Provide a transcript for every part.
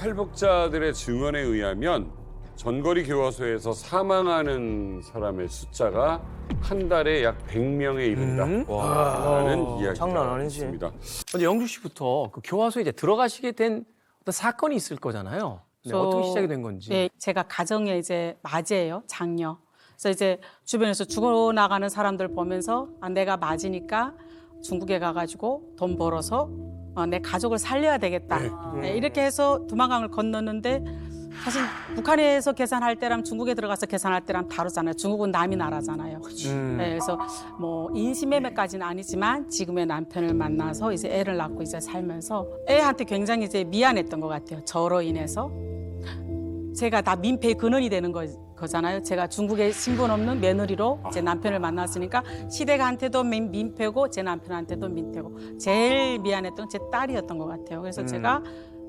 탈북자들의 증언에 의하면 전거리 교화소에서 사망하는 사람의 숫자가 한 달에 약 100명에 이른다라는 이야기가 장난 아니지. 있습니다. 근데 영주 씨부터 그 교화소에 이제 들어가시게 된 어떤 사건이 있을 거잖아요. 네, 어떻게 시작이 된 건지. 네, 제가 가정에 이제 맞이에요, 장녀. 그래서 이제 주변에서 죽어나가는 사람들 보면서 내가 맞으니까 중국에 가가지고 돈 벌어서 내 가족을 살려야 되겠다. 네, 이렇게 해서 두만강을 건넜는데 사실 북한에서 계산할 때랑 중국에 들어가서 계산할 때랑 다르잖아요. 중국은 남이 나라잖아요. 네, 그래서 뭐 인신매매까지는 아니지만 지금의 남편을 만나서 이제 애를 낳고 이제 살면서 애한테 굉장히 이제 미안했던 것 같아요. 저로 인해서. 제가 다 민폐의 근원이 되는 거잖아요. 제가 중국에 신분 없는 며느리로 제 남편을 만났으니까 시댁한테도 민폐고 제 남편한테도 민폐고 제일 미안했던 제 딸이었던 것 같아요. 그래서 제가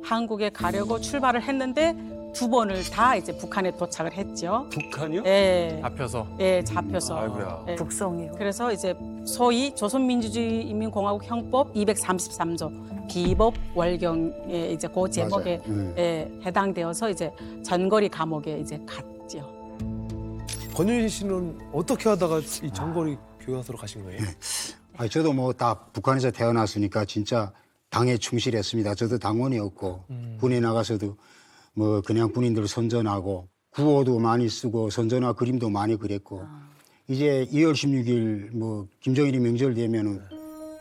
한국에 가려고 출발을 했는데 2번을 다 이제 북한에 도착을 했죠. 북한이요? 예, 잡혀서. 예, 잡혀서. 아이고야. 예. 북성이요. 그래서 이제 소위 조선민주주의인민공화국 형법 233조 비법 월경에 이제 그 제목에 해당되어서 이제 전거리 감옥에 이제 갔죠. 권윤희 씨는 어떻게 하다가 이 장거리 교화소로 가신 거예요? 저도 뭐 다 북한에서 태어났으니까 진짜 당에 충실했습니다. 저도 당원이었고 군에 나가서도 뭐 그냥 군인들 선전하고 구호도 많이 쓰고 선전화 그림도 많이 그렸고 이제 2월 16일 뭐 김정일이 명절 되면은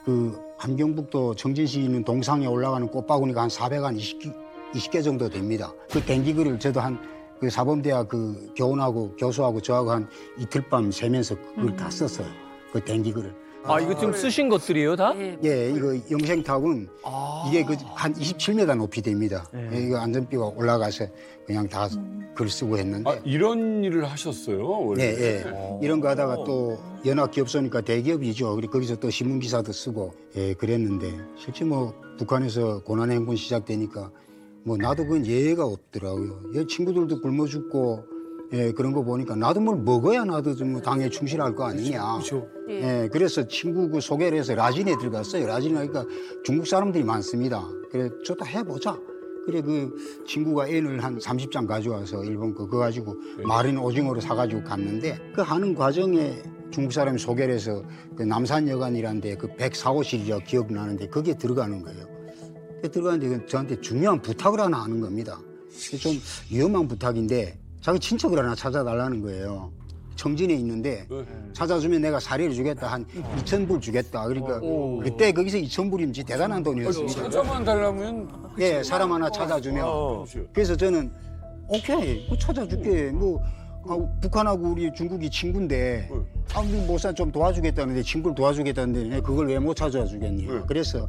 그 함경북도 청진시 있는 동상에 올라가는 꽃바구니가 한 420개 정도 됩니다. 그 댕기글을 저도 한 그 사범대학 그 교원하고 교수하고 저하고 한 이틀 밤 새면서 그걸 다 썼어요. 그 댕기글을. 아, 이거 지금 쓰신 것들이에요, 다? 예, 이거 영생탑은 이게 그 한 27m 높이 됩니다. 예, 이거 안전비가 올라가서 그냥 다 글 쓰고 했는데. 아, 이런 일을 하셨어요? 원래? 예, 예. 이런 거 하다가 또 연합기업소니까 대기업이죠. 그리고 거기서 또 신문기사도 쓰고 예, 그랬는데 실제 뭐 북한에서 고난행군 시작되니까 뭐 나도 그건 예외가 없더라고요. 예, 친구들도 굶어 죽고 예, 그런 거 보니까 나도 뭘 먹어야 나도 좀 당에 충실할 거 아니냐. 그렇죠. 예, 그래서 친구 그 소개를 해서 라진에 들어갔어요. 라진에 가니까 중국 사람들이 많습니다. 그래, 저도 해보자. 그래, 그 친구가 애를 한 30장 가져와서 일본 그거 가지고 마린 오징어로 사가지고 갔는데 그 하는 과정에 중국 사람이 소개를 해서 그 남산여관이라는 데 그 104호실이라고 기억나는데 거기에 들어가는 거예요. 들어가는데 저한테 중요한 부탁을 하나 하는 겁니다. 좀 위험한 부탁인데 자기 친척을 하나 찾아달라는 거예요. 청진에 있는데 찾아주면 내가 사례를 주겠다. 한 2,000불 주겠다. 그러니까 그때 거기서 2,000불이면 대단한 돈이었습니다. 찾아만 달라면 예, 사람 하나 찾아주면. 그래서 저는 오케이, 뭐 찾아줄게. 뭐 북한하고 우리 중국이 친구인데 우리 모사 좀 도와주겠다는데 친구를 도와주겠다는데 내가 그걸 왜 못 찾아주겠니? 그래서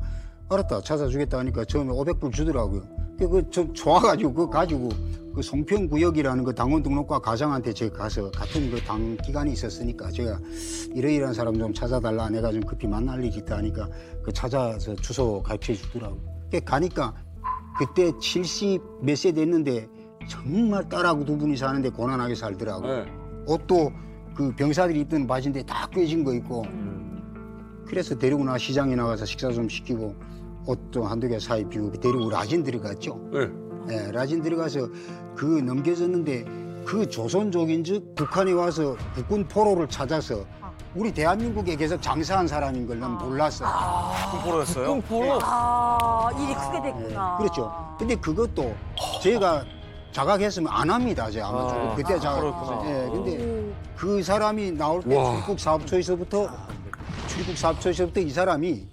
알았다, 찾아주겠다 하니까 처음에 500불 주더라고요. 그 좀 좋아가지고 그거 가지고 그 송평구역이라는 그 당원 등록과 가장한테 제가 가서 같은 그 당 기관이 있었으니까 제가 이러이러한 사람 좀 찾아달라. 내가 좀 급히 만날 일이 있다 하니까 그 찾아서 주소 가르쳐 주더라고요. 가니까 그때 70 몇 세 됐는데 정말 딸하고 2분이 사는데 고난하게 살더라고요. 네. 옷도 그 병사들이 입던 바지인데 다 꿰진 거 있고. 그래서 데리고 나 시장에 나가서 식사 좀 시키고 옷 좀 한두 개 사입히고 데리고 라진 들어갔죠. 네. 예, 라진 들어가서 그 넘겨졌는데 그 조선족인즉 북한에 와서 국군 포로를 찾아서 우리 대한민국에 계속 장사한 사람인 걸 난 몰랐어요. 포로였어요? 포로. 일이 크게 됐구나. 그렇죠. 근데 그것도 제가 자각했으면 안 합니다. 제가 아마 그때 자각. 예, 근데 그 사람이 나올 때 출입국 사업소에서부터 이 사람이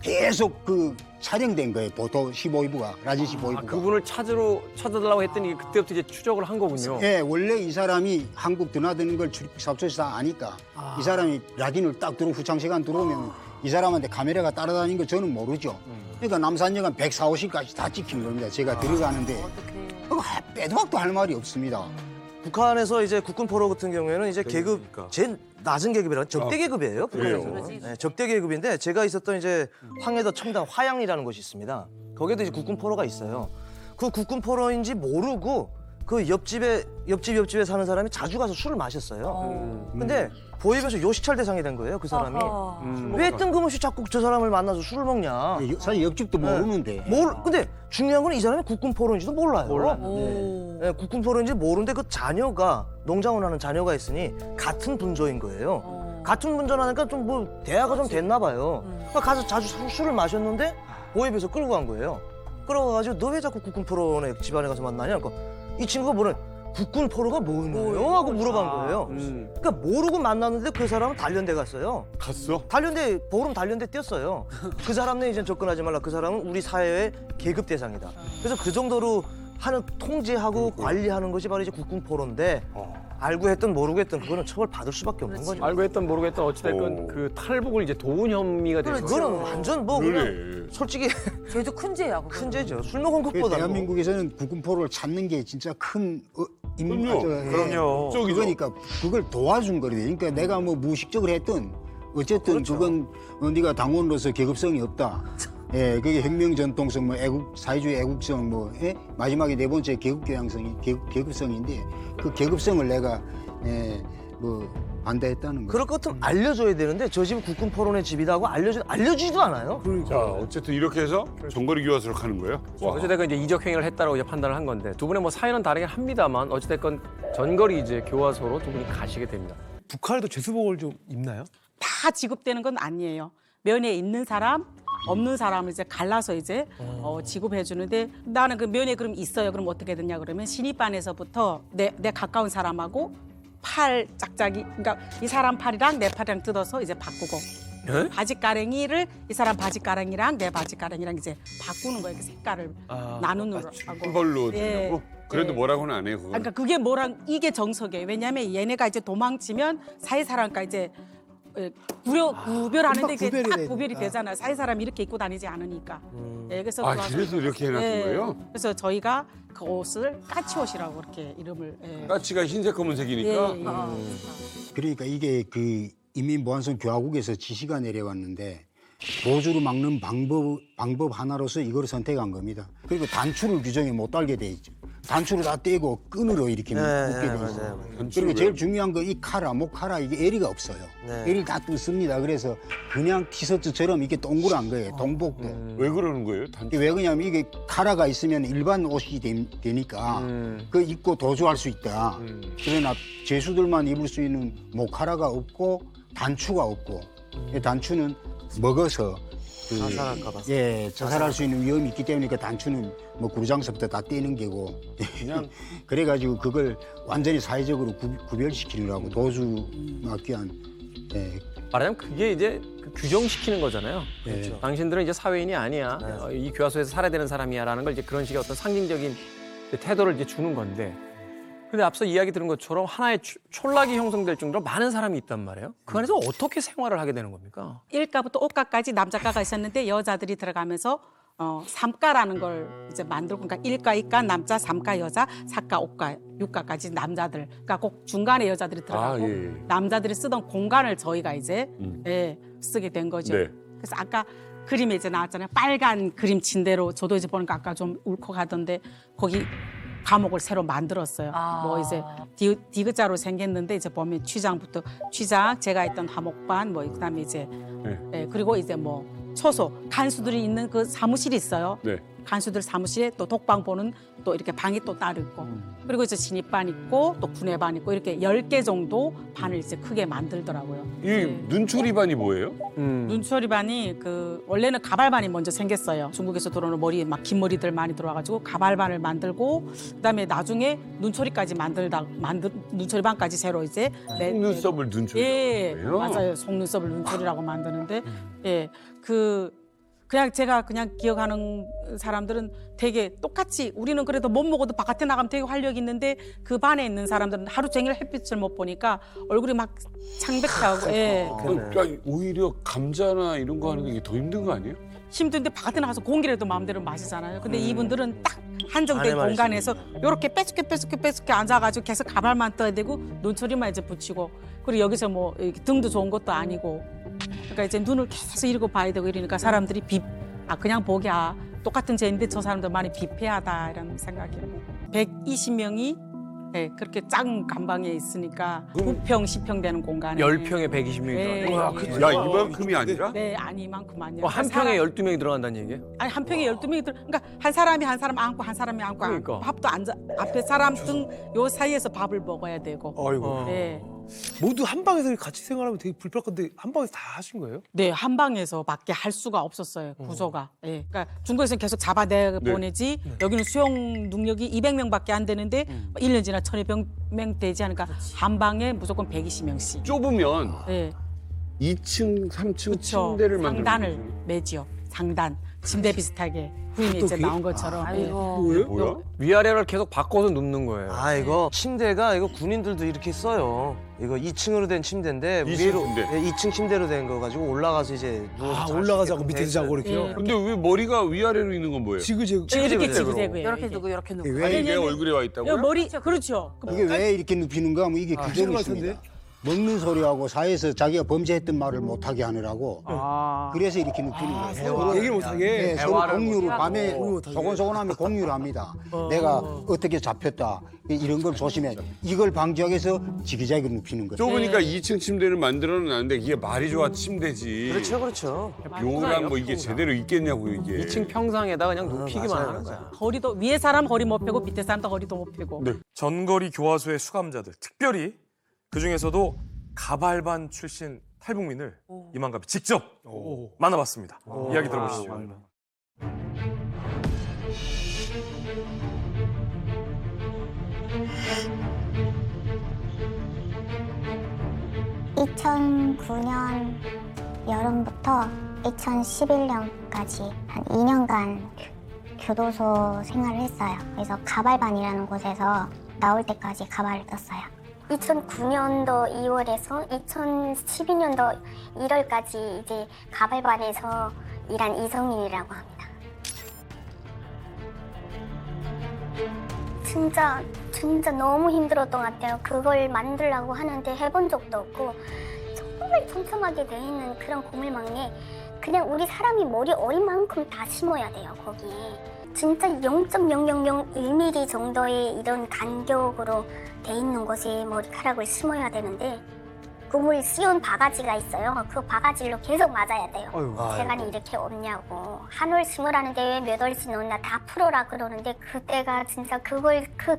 계속 그 촬영된 거예요. 보도 15위부가 라진 15위부가. 그분을 찾아달라고 했더니 그때부터 이제 추적을 한 거군요. 예, 원래 이 사람이 한국 드나드는 걸 출입국 사업소에서 다 아니까 이 사람이 라딘을 딱 들어 후창 시간 들어오면 이 사람한테 카메라가 따라다니는 거 저는 모르죠. 그러니까 남산여관 104호실까지 다 찍힌 겁니다. 제가 들어가는데 그거 빼도 박도 할 말이 없습니다. 북한에서 이제 국군 포로 같은 경우에는 이제 계급 제일 낮은 계급이라 적대 계급이에요. 북한에서는. 네, 적대 계급인데 제가 있었던 이제 황해도 첨단 화양이라는 곳이 있습니다. 거기에도 이제 국군 포로가 있어요. 그 국군 포로인지 모르고 그 옆집에 사는 사람이 자주 가서 술을 마셨어요. 근데 보입에서 요시찰 대상이 된 거예요, 그 사람이. 왜 뜬금없이 자꾸 저 사람을 만나서 술을 먹냐. 사실 옆집도 모르는데. 근데 중요한 건 이 사람이 국군 포로인지도 몰라요. 네, 국군 포로인지 모르는데 그 자녀가 농장을 하는 자녀가 있으니 같은 분조인 거예요. 같은 분조라니까 좀 뭐 대화가 좀 됐나 봐요. 그러니까 가서 자주 술을 마셨는데 보입에서 끌고 간 거예요. 끌어가가지고 너 왜 자꾸 국군 포로네 집안에 가서 만나냐? 그러니까 이 친구가 뭐래? 국군 포로가 뭐예요? 하고 물어본 거예요. 그러니까 모르고 만났는데 그 사람은 단련대 갔어요. 갔어? 단련대 보름 단련대 뛰었어요. 그 사람네 이제 접근하지 말라. 그 사람은 우리 사회의 계급 대상이다. 그래서 그 정도로 하는 통제하고 관리하는 것이 바로 이제 국군 포로인데 알고 했든 모르고 했든 그거는 처벌 받을 수밖에 없는 거죠. 알고 했던 모르겠던 어찌됐건 그 탈북을 이제 도운 혐의가 되는 거죠. 그거는 완전 뭐 그냥 그래. 솔직히 쟤도 큰 죄야. 그거. 큰 죄죠. 술 먹은 그 것보다. 대한민국에서는 국군포로를 찾는 게 진짜 큰 그럼요. 그럼요. 쪽이죠. 그러니까 그걸 도와준 거거든요. 그러니까 내가 뭐 무의식적으로 했든 어쨌든 그건 네가 당원으로서 계급성이 없다. 예, 그게 혁명 전통성, 뭐 애국 사회주의 애국성, 뭐 마지막에 네 번째 계급성인데 그 계급성을 내가 뭐 반대했다는 거죠. 그럴 것 같으면 알려줘야 되는데 저 집은 국군 포로네 집이다 하고 알려주지도 않아요. 자, 어쨌든 이렇게 해서 전거리 교화소로 가는 거예요? 어찌됐건 이제 이적 행위를 했다라고 이제 판단을 한 건데 두 분의 뭐 사연은 다르긴 합니다만 어찌됐건 전거리 이제 교화소로 두 분이 가시게 됩니다. 북한에도 죄수복을 좀 입나요? 다 지급되는 건 아니에요. 면회 있는 사람, 없는 사람을 이제 갈라서 이제 지급해 주는데 나는 그 면회 그럼 있어요. 그럼 어떻게 되냐 그러면 신입반에서부터 내 가까운 사람하고 팔 짝짝이 그러니까 이 사람 팔이랑 내 팔이랑 뜯어서 이제 바꾸고 바지가랭이를 이 사람 바지가랭이랑 내 바지가랭이랑 이제 바꾸는 거예요. 그 색깔을 나누는 한 걸로 예, 되려고? 그래도 예. 뭐라고는 안 해요, 그건. 그러니까 그게 뭐랑 이게 정석이에요. 왜냐하면 얘네가 이제 도망치면 사회 사람과 이제 구별하는데 이게 구별이 딱 되니까. 구별이 되잖아요. 사회 사람 이렇게 입고 다니지 않으니까. 예, 그래서 아, 그래서- 그래서 이렇게 해놨던 예, 거예요? 그래서 저희가 그 옷을 까치옷이라고 이렇게 이름을. 예. 까치가 흰색 검은색이니까. 예, 예. 그러니까 이게 그 인민보안성 교화국에서 지시가 내려왔는데 도주를 막는 방법 하나로서 이걸 선택한 겁니다. 그리고 단추를 규정에 못 달게 돼 있죠. 단추를 다 떼고 끈으로 이렇게 묶게 돼 있어요. 그리고 제일 중요한 건 이 카라, 목카라 이게 에리가 없어요. 에리 다 뜯습니다. 그래서 그냥 티셔츠처럼 이게 동그란 거예요. 동복도. 왜 그러는 거예요? 단추. 왜 그러냐면 이게 카라가 있으면 일반 옷이 되니까 그 입고 도주할 수 있다. 그러나 죄수들만 입을 수 있는 목카라가 없고 단추가 없고 이 단추는 먹어서 자살할까 봐. 예, 자살할 수 있는 위험이 있기 때문에 그 단추는 뭐 구루장서부터 다 떼는 게고 그냥 그래가지고 그걸 완전히 사회적으로 구별시키려고 도주 막기 위한 말하자면 그게 이제 그 규정시키는 거잖아요. 그렇죠. 당신들은 이제 사회인이 아니야. 이 교화소에서 살아야 되는 사람이야라는 걸 이제 그런 식의 어떤 상징적인 태도를 이제 주는 건데. 근데 앞서 이야기 들은 것처럼 하나의 촌락이 형성될 정도로 많은 사람이 있단 말이에요. 그 안에서 어떻게 생활을 하게 되는 겁니까? 일가부터 옷가까지 남자가가 있었는데 여자들이 들어가면서 삼가라는 걸 이제 만들고 그러니까 일가, 이가, 남자, 삼가, 여자, 사가, 옷가, 육가까지 남자들. 그러니까 꼭 중간에 여자들이 들어가고 아, 예. 남자들이 쓰던 공간을 저희가 이제 쓰게 된 거죠. 네. 그래서 아까 그림에 이제 나왔잖아요. 빨간 그림 침대로 저도 이제 보니까 아까 좀 울컥하던데 거기 감옥을 새로 만들었어요. 뭐 이제 디귿자로 생겼는데 이제 보면 취장부터 취장 제가 있던 하목반 뭐 그다음에 이제 예, 그리고 이제 뭐 초소 간수들이 있는 그 사무실이 있어요. 네. 간수들 사무실에 또 독방 보는 또 이렇게 방이 또 따로 있고 그리고 이제 진입반 있고 또 군의반 있고 이렇게 10개 정도 반을 이제 크게 만들더라고요. 이 눈초리반이 뭐예요? 눈초리반이 그 원래는 가발반이 먼저 생겼어요. 중국에서 들어오는 머리 막 긴 머리들 많이 들어와가지고 가발반을 만들고 그다음에 나중에 눈초리까지 눈초리반까지 새로 이제 속눈썹을 눈초리. 예 맞아요. 속눈썹을 눈초리라고 만드는데 그냥 제가 그냥 기억하는 사람들은 되게 똑같이 우리는 그래도 못 먹어도 바깥에 나가면 되게 활력 있는데 그 반에 있는 사람들은 하루 종일 햇빛을 못 보니까 얼굴이 막 창백하고 예. 그러니까 오히려 감자나 이런 거 하는 게 더 힘든 거 아니에요? 힘든데 바깥에 나가서 공기라도 마음대로 마시잖아요. 근데 이분들은 딱 한정된 안에만 공간에서 이렇게 빼죽게 앉아가지고 계속 가발만 떠야 되고 눈초리만 이제 붙이고 그리고 여기서 뭐 이렇게 등도 좋은 것도 아니고 그러니까 이제 눈을 계속 이러고 봐야 되고 이러니까 사람들이 그냥 보기 똑같은 죄인데 저 사람들 많이 비폐하다 이런 생각이에요. 120명이 그렇게 작은 감방에 있으니까 9평, 10평 되는 공간에 10평에 120명이 네. 들어간다. 야 이만큼이 아니라? 네, 아니 이만큼 아니에요. 한 평에 12명이 들어간다는 얘기예요? 아니 한 평에 12명이 그러니까 한 사람이 한 사람 안고 한 사람이 안고 그러니까. 밥도 앉아 앞에 사람 등 요 사이에서 밥을 먹어야 되고. 아이고. 네. 모두 한 방에서 같이 생활하면 되게 불편할 건데 한 방에서 다 하신 거예요? 네, 한 방에서밖에 할 수가 없었어요. 구조가. 예. 그러니까 중국에서는 계속 잡아내 보내지 여기는 수용 능력이 200명밖에 안 되는데 1년 지나 1,200명 되지 않으니까 한 방에 무조건 120명씩. 좁으면 예. 2층, 3층 그렇죠. 침대를 만들어. 상단을 매지요. 상단. 침대 비슷하게 후임에 이제 나온 것처럼. 예. 뭐야? 위아래를 계속 바꿔서 눕는 거예요. 이거 침대가 이거 군인들도 이렇게 써요. 이거 2층으로 된 침대인데 2층 위로 침대. 2층 침대로 된 거 가지고 올라가서 이제 누워서 잘 올라가자고 수 있게끔 밑에서 돼 자고 있어요. 이렇게요? 예. 근데 왜 머리가 위아래로 있는 건 뭐예요? 지그재그. 이렇게 지그재그예요. 이렇게 이게. 두고 이렇게 놓고. 왜 내 얼굴에 와 있다고요? 여기 머리 그렇죠. 이게 왜 이렇게 눕히는가 하면 이게 규정이 싫은 것 있습니다. 같은데? 먹는 소리하고 사이에서 자기가 범죄했던 말을 못하게 하느라고 아. 그래서 이렇게 눕히는 거예요. 서로 얘기를 못하게. 네, 서로 대화를 공유를 밤에 못하게. 소곤소곤하면 공유를 합니다. 내가 어떻게 잡혔다 이런 걸 조심해. 이걸 방지하기 위해서 지기자기 눕히는 거죠. 좁으니까 2층 침대를 만들어 놨는데 이게 말이 좋아 침대지. 그렇죠. 용어랑 뭐 이게 제대로 있겠냐고 이게. 2층 평상에다 그냥 눕히기만 맞아요, 하는 맞아요. 거야. 허리도 위에 사람 허리 못 펴고 밑에 사람도 허리도 못 펴고. 네. 전거리 교화소의 수감자들, 특별히 그중에서도 가발반 출신 탈북민을 이만갑이 직접 만나봤습니다. 이야기 들어보시죠. 2009년 여름부터 2011년까지 한 2년간 교도소 생활을 했어요. 그래서 가발반이라는 곳에서 나올 때까지 가발을 떴어요. 2009년도 2월에서 2012년도 1월까지 이제 가발반에서 일한 이성민이라고 합니다. 진짜 너무 힘들었던 것 같아요. 그걸 만들려고 하는데 해본 적도 없고 정말 촘촘하게 돼 있는 그런 고물망에 그냥 우리 사람이 머리 어리만큼 다 심어야 돼요, 거기에. 진짜 0.0001mm 정도의 이런 간격으로 돼 있는 곳에 머리카락을 심어야 되는데 그물 씌운 바가지가 있어요. 그 바가지로 계속 맞아야 돼요. 세간이 이렇게 없냐고. 한 올 심으라는데 왜 몇 월씩 넣나 다 풀어라 그러는데 그때가 진짜 그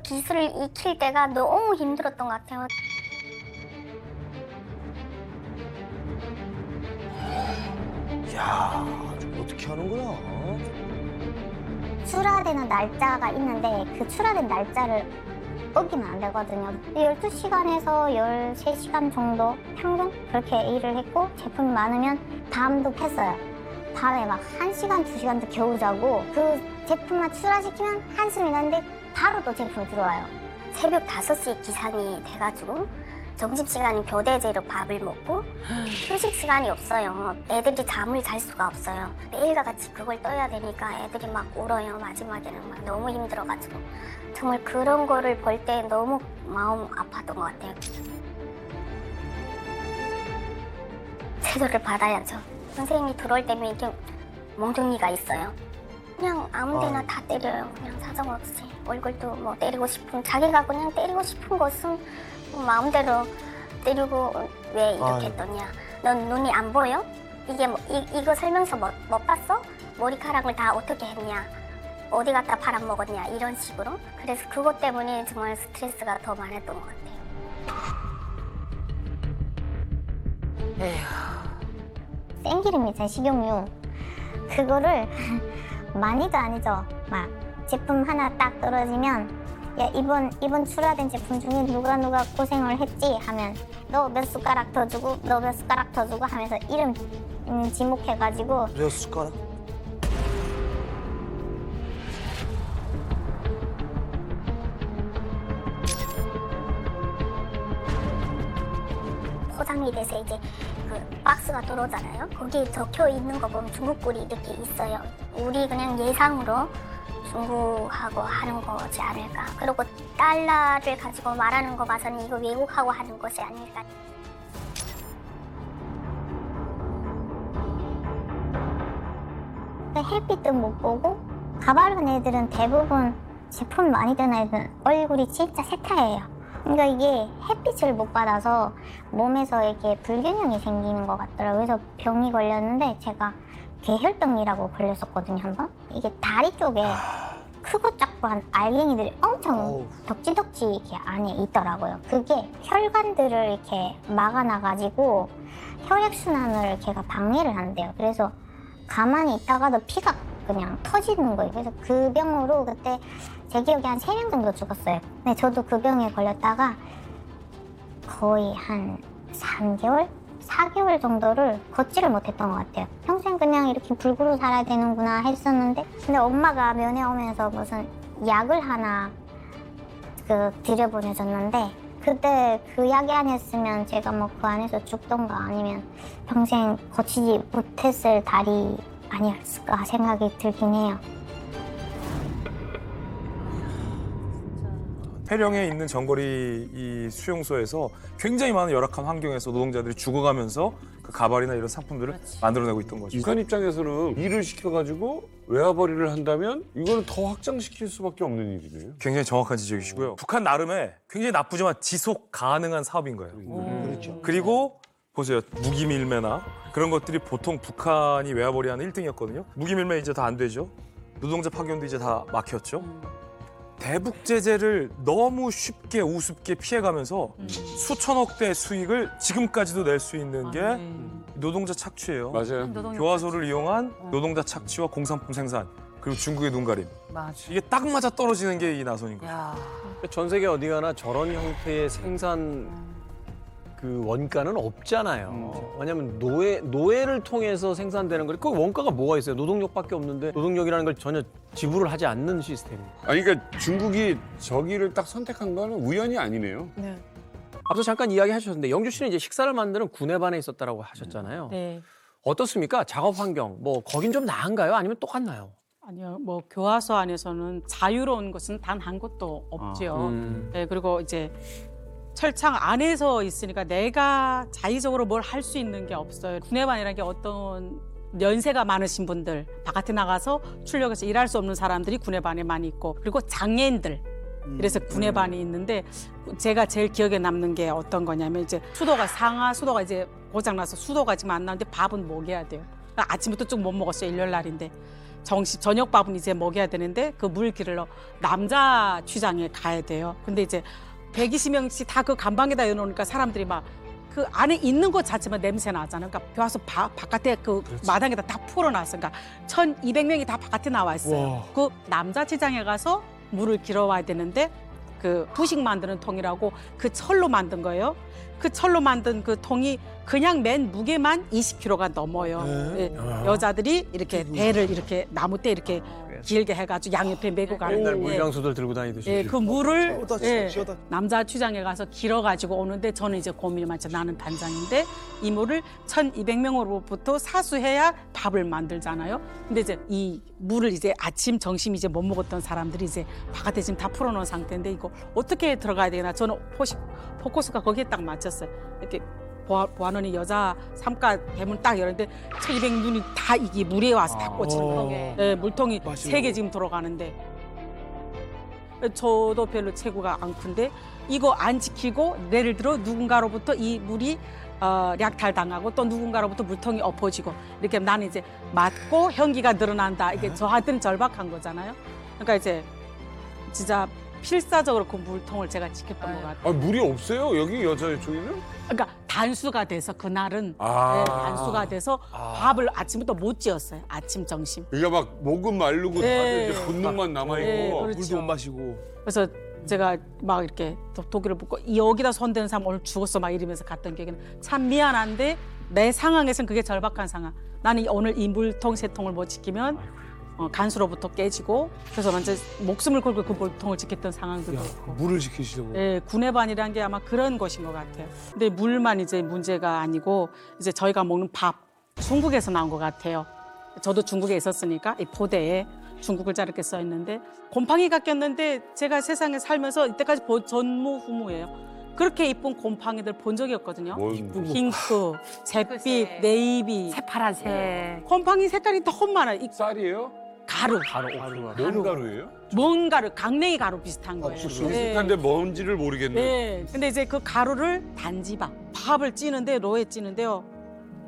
기술을 익힐 때가 너무 힘들었던 것 같아요. 야, 어떻게 하는구나. 출하되는 날짜가 있는데 그 출하된 날짜를 어기면 안 되거든요. 12시간에서 13시간 정도 평균 그렇게 일을 했고 제품이 많으면 밤도 캤어요. 밤에 막 1시간, 2시간도 겨우 자고 그 제품만 출하시키면 한숨이 나는데 바로 또 제품이 들어와요. 새벽 5시에 기상이 돼가지고 점심시간은 교대제로 밥을 먹고 휴식 시간이 없어요. 애들이 잠을 잘 수가 없어요. 매일과 같이 그걸 떠야 되니까 애들이 막 울어요. 마지막에는 막 너무 힘들어가지고 정말 그런 거를 볼 때 너무 마음 아팠던 것 같아요. 제도를 받아야죠. 선생님이 들어올 때면 이렇게 몽둥이가 있어요. 그냥 아무 데나 다 때려요. 그냥 사정없이. 얼굴도 뭐 때리고 싶은 자기가 그냥 때리고 싶은 것은 마음대로 때리고 왜 이렇게 했더냐. 넌 눈이 안 보여? 이게 뭐, 이거 설명서 못 봤어? 머리카락을 다 어떻게 했냐? 어디 갖다 팔아먹었냐? 이런 식으로. 그래서 그것 때문에 정말 스트레스가 더 많았던 것 같아요. 생기름이죠, 식용유. 그거를 많이도 아니죠. 막 제품 하나 딱 떨어지면 야, 이번 출하된 제품 중에 누가 고생을 했지 하면 너 몇 숟가락 더 주고 너 몇 숟가락 더 주고 하면서 이름 지목해가지고 몇 숟가락? 포장이 돼서 이제 그 박스가 들어오잖아요. 거기에 적혀 있는 거 보면 중국 꿀이 이렇게 있어요. 우리 그냥 예상으로 중국하고 하는 거지 않을까. 그리고 달러를 가지고 말하는 거 봐서는 이거 외국하고 하는 것이 아닐까. 햇빛도 못 보고 가발한 애들은 대부분 제품 많이 든 애들은 얼굴이 진짜 새하얘요. 그러니까 이게 햇빛을 못 받아서 몸에서 이렇게 불균형이 생기는 것 같더라고요. 그래서 병이 걸렸는데 제가 괴혈병이라고 걸렸었거든요, 한번. 이게 다리 쪽에 크고 작고 한 알갱이들이 엄청 덕지덕지 이렇게 안에 있더라고요. 그게 혈관들을 이렇게 막아놔가지고 혈액순환을 걔가 방해를 한대요. 그래서 가만히 있다가도 피가 그냥 터지는 거예요. 그래서 그 병으로 그때 제 기억에 한 3명 정도 죽었어요. 근데 저도 그 병에 걸렸다가 거의 한 3개월? 4개월 정도를 걷지를 못했던 것 같아요. 평생 그냥 이렇게 불구로 살아야 되는구나 했었는데 근데 엄마가 면회 오면서 무슨 약을 하나 들여보내줬는데 그때 그 약이 아니었으면 제가 뭐 그 안에서 죽던가 아니면 평생 거치지 못했을 달이 아니었을까 생각이 들긴 해요. 폐령에 있는 정거리 이 수용소에서 굉장히 많은 열악한 환경에서 노동자들이 죽어가면서 그 가발이나 이런 상품들을 만들어내고 있던 거죠. 인간 입장에서는 일을 시켜가지고 외화벌이를 한다면 이거는 더 확장시킬 수밖에 없는 일이네요. 굉장히 정확한 지적이시고요. 북한 나름의 굉장히 나쁘지만 지속 가능한 사업인 거예요. 그렇죠. 그리고 보세요. 무기밀매나 그런 것들이 보통 북한이 외화벌이하는 1등이었거든요. 무기밀매 이제 다 안 되죠. 노동자 파견도 이제 다 막혔죠. 대북 제재를 너무 쉽게 우습게 피해가면서 수천억 대 수익을 지금까지도 낼 수 있는 게 노동자 착취예요. 맞아요. 교화소를 이용한 노동자 착취와 공산품 생산 그리고 중국의 눈가림. 이게 딱 맞아 떨어지는 게 이 나선인 거예요. 전 세계 어디 가나 저런 형태의 생산 그 원가는 없잖아요. 왜냐하면 노예를 통해서 생산되는 거리 그 원가가 뭐가 있어요? 노동력밖에 없는데 노동력이라는 걸 전혀 지불을 하지 않는 시스템입니다. 아니 그러니까 중국이 저기를 딱 선택한 거는 우연이 아니네요. 네. 앞서 잠깐 이야기하셨는데 영주 씨는 이제 식사를 만드는 구내반에 있었다라고 하셨잖아요. 네. 어떻습니까? 작업 환경 뭐 거긴 좀 나은가요? 아니면 똑같나요? 아니요, 뭐 교화소 안에서는 자유로운 것은 단 한 곳도 없지요. 네, 그리고 이제 철창 안에서 있으니까 내가 자의적으로 뭘 할 수 있는 게 없어요. 구내반이라는 게 어떤 연세가 많으신 분들, 바깥에 나가서 출력해서 일할 수 없는 사람들이 구내반에 많이 있고, 그리고 장애인들. 그래서 구내반이 있는데 제가 제일 기억에 남는 게 어떤 거냐면 이제 상하 수도가 이제 고장나서 수도가 지금 안 나오는데 밥은 먹여야 돼요. 그러니까 아침부터 쭉 못 먹었어요. 일요일 날인데. 저녁 밥은 이제 먹여야 되는데 그 물 기르러 남자 취장에 가야 돼요. 근데 이제 120명씩 다 그 간방에다 여놓으니까 사람들이 막 그 안에 있는 것 자체만 냄새 나잖아요. 그러니까 교화소 바깥에 그 마당에다 다 풀어놨어요. 그러니까 1,200명이 다 바깥에 나와 있어요. 그 남자 시장에 가서 물을 길어와야 되는데 그 부식 만드는 통이라고 그 철로 만든 거예요. 그 철로 만든 그 통이 그냥 맨 무게만 20kg가 넘어요. 예, 여자들이 이렇게 배를 이렇게 나무대 이렇게 길게 해가지고 양옆에 메고 가는 옛날 거예요. 물장수들 들고 다니듯이. 예, 그 물을 시원하다. 남자 취장에 가서 길어가지고 오는데 저는 이제 고민이 많죠. 나는 반장인데 이 물을 1,200명으로부터 사수해야 밥을 만들잖아요. 근데 이제 이 물을 이제 아침, 점심 이제 못 먹었던 사람들이 이제 바깥에 지금 다 풀어놓은 상태인데 이거 어떻게 들어가야 되나 저는 포커스가 거기에 딱 맞췄어요. 이렇게 보안원이 여자 삼가 대문 딱 열었는데 1,200눈이 다 이게 물에 와서 다 꽂히는 거예요. 네, 물통이 3개 지금 들어가는데 저도 별로 체구가 안 큰데 이거 안 지키고 예를 들어 누군가로부터 이 물이 약탈당하고 또 누군가로부터 물통이 엎어지고 이렇게 나는 이제 맞고 현기가 늘어난다. 이게 저한테는 절박한 거잖아요. 그러니까 이제 진짜 필사적으로 그 물통을 제가 지켰던 것 같아요. 아 물이 없어요 여기 여자 쪽에는? 그러니까 단수가 돼서 그날은 아. 네, 단수가 돼서 밥을 아침부터 못 지었어요. 아침, 점심. 그러니까 막 목은 마르고 네. 다들 이제 본능만 남아 있고. 네, 그렇죠. 물도 못 마시고. 그래서 제가 막 이렇게 도끼를 붙고 여기다 손대는 사람 오늘 죽었어 막 이러면서 갔던 기억에는 참 미안한데 내 상황에서는 그게 절박한 상황. 나는 오늘 이 물통 세 통을 못 지키면 간수로부터 깨지고 그래서 완전 목숨을 걸고 그 물통을 지켰던 상황들도 있고. 물을 지키시려고. 예, 구내반이란 게 아마 그런 것인 것 같아요. 근데 물만 이제 문제가 아니고 이제 저희가 먹는 밥 중국에서 나온 것 같아요. 저도 중국에 있었으니까 이 포대에 중국 글자 이렇게 써 있는데 곰팡이가 꼈는데 제가 세상에 살면서 이때까지 전무후무예요. 그렇게 이쁜 곰팡이들 본 적이 없거든요. 뭔 핑크, 잿빛, 네이비. 새파란색. 곰팡이 색깔이 너무 많아요. 이 쌀이에요? 가루. 뭔 가루예요? 뭔 가루, 강냉이 가루 비슷한 거예요. 비슷한데 뭔지를 모르겠네. 네. 근데 이제 그 가루를 밥을 찌는데 로에 찌는데요.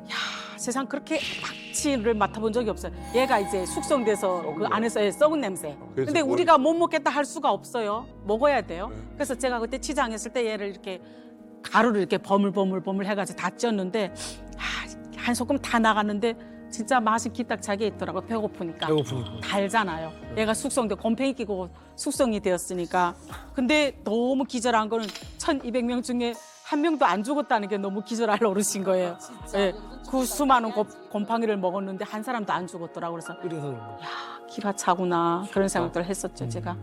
야, 세상 그렇게 악취를 맡아본 적이 없어요. 얘가 이제 숙성돼서 그 안에서 썩은 냄새. 그래서 근데 뭘- 우리가 못 먹겠다 할 수가 없어요. 먹어야 돼요. 그래서 제가 그때 치장했을 때 얘를 이렇게 가루를 이렇게 버물버물 해가지고 다 쪘는데 한 소금 다 나갔는데 진짜 맛이 기딱차게 있더라고요. 배고프니까. 달잖아요. 얘가 숙성돼 곰팡이 끼고 숙성이 되었으니까. 근데 너무 기절한 거는 1,200명 중에 한 명도 안 죽었다는 게 너무 기절할 노릇인 거예요. 예, 그 수많은 곰팡이를 먹었는데 한 사람도 안 죽었더라고요. 그래서 그래서 그런 거. 기가 차구나 그런 생각들을 했었죠. 제가.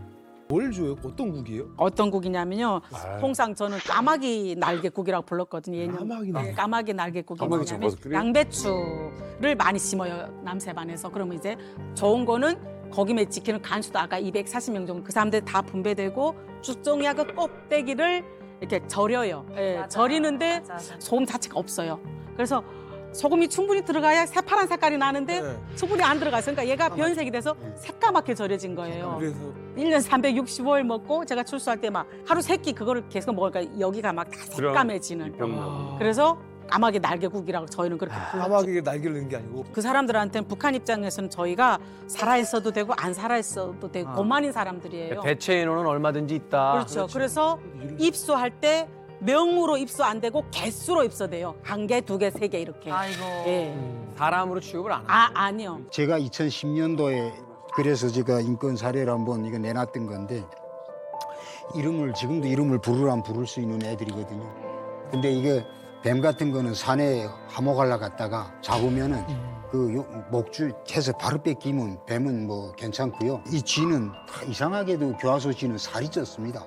뭘 줘요? 어떤 국이에요? 어떤 국이냐면요. 통상 저는 까마귀 날개국이라고 불렀거든요. 예년. 까마귀 네, 날개. 까마귀 날개국이 까마귀 뭐냐면 잡아서 끓여요? 양배추를 많이 심어요. 남세반에서. 그러면 이제 좋은 거는 거기에 지키는 간수도 아까 240명 정도 그 사람들 다 분배되고 쭉종이야 그 꼭대기를 이렇게 절여요. 예, 절이는데 소금 자체가 없어요. 그래서 소금이 충분히 들어가야 새파란 색깔이 나는데 네. 충분히 안 들어가서 그러니까 얘가 변색이 돼서 새까맣게 절여진 거예요. 그래서 1년 365일 먹고 제가 출소할 때 막 하루 3끼 그거를 계속 먹으니까 여기가 막 다 새까매지는. 그래서 까마귀 날개국이라고 저희는 그렇게 불렀죠. 까마귀에 날개를 넣는 게 아니고 그 사람들한테는 북한 입장에서는 저희가 살아있어도 되고 안 살아있어도 되고 고만인 사람들이에요. 대체 인원은 얼마든지 있다. 그렇죠. 그래서 입수할 때 명으로 입수 안 되고 개수로 입수돼요. 1개, 2개, 3개 이렇게. 아이고. 예. 사람으로 취급을 안 해요. 아니요. 제가 2010년도에 그래서 제가 인권 사례를 한번 이거 내놨던 건데 지금도 이름을 부르라면 부를 수 있는 애들이거든요. 근데 이게 뱀 같은 거는 산에 하모갈라 갔다가 잡으면은 그 목줄 해서 바로 뺏기면 뱀은 뭐 괜찮고요. 이 쥐는 다 이상하게도 교화소 쥐는 살이 쪘습니다.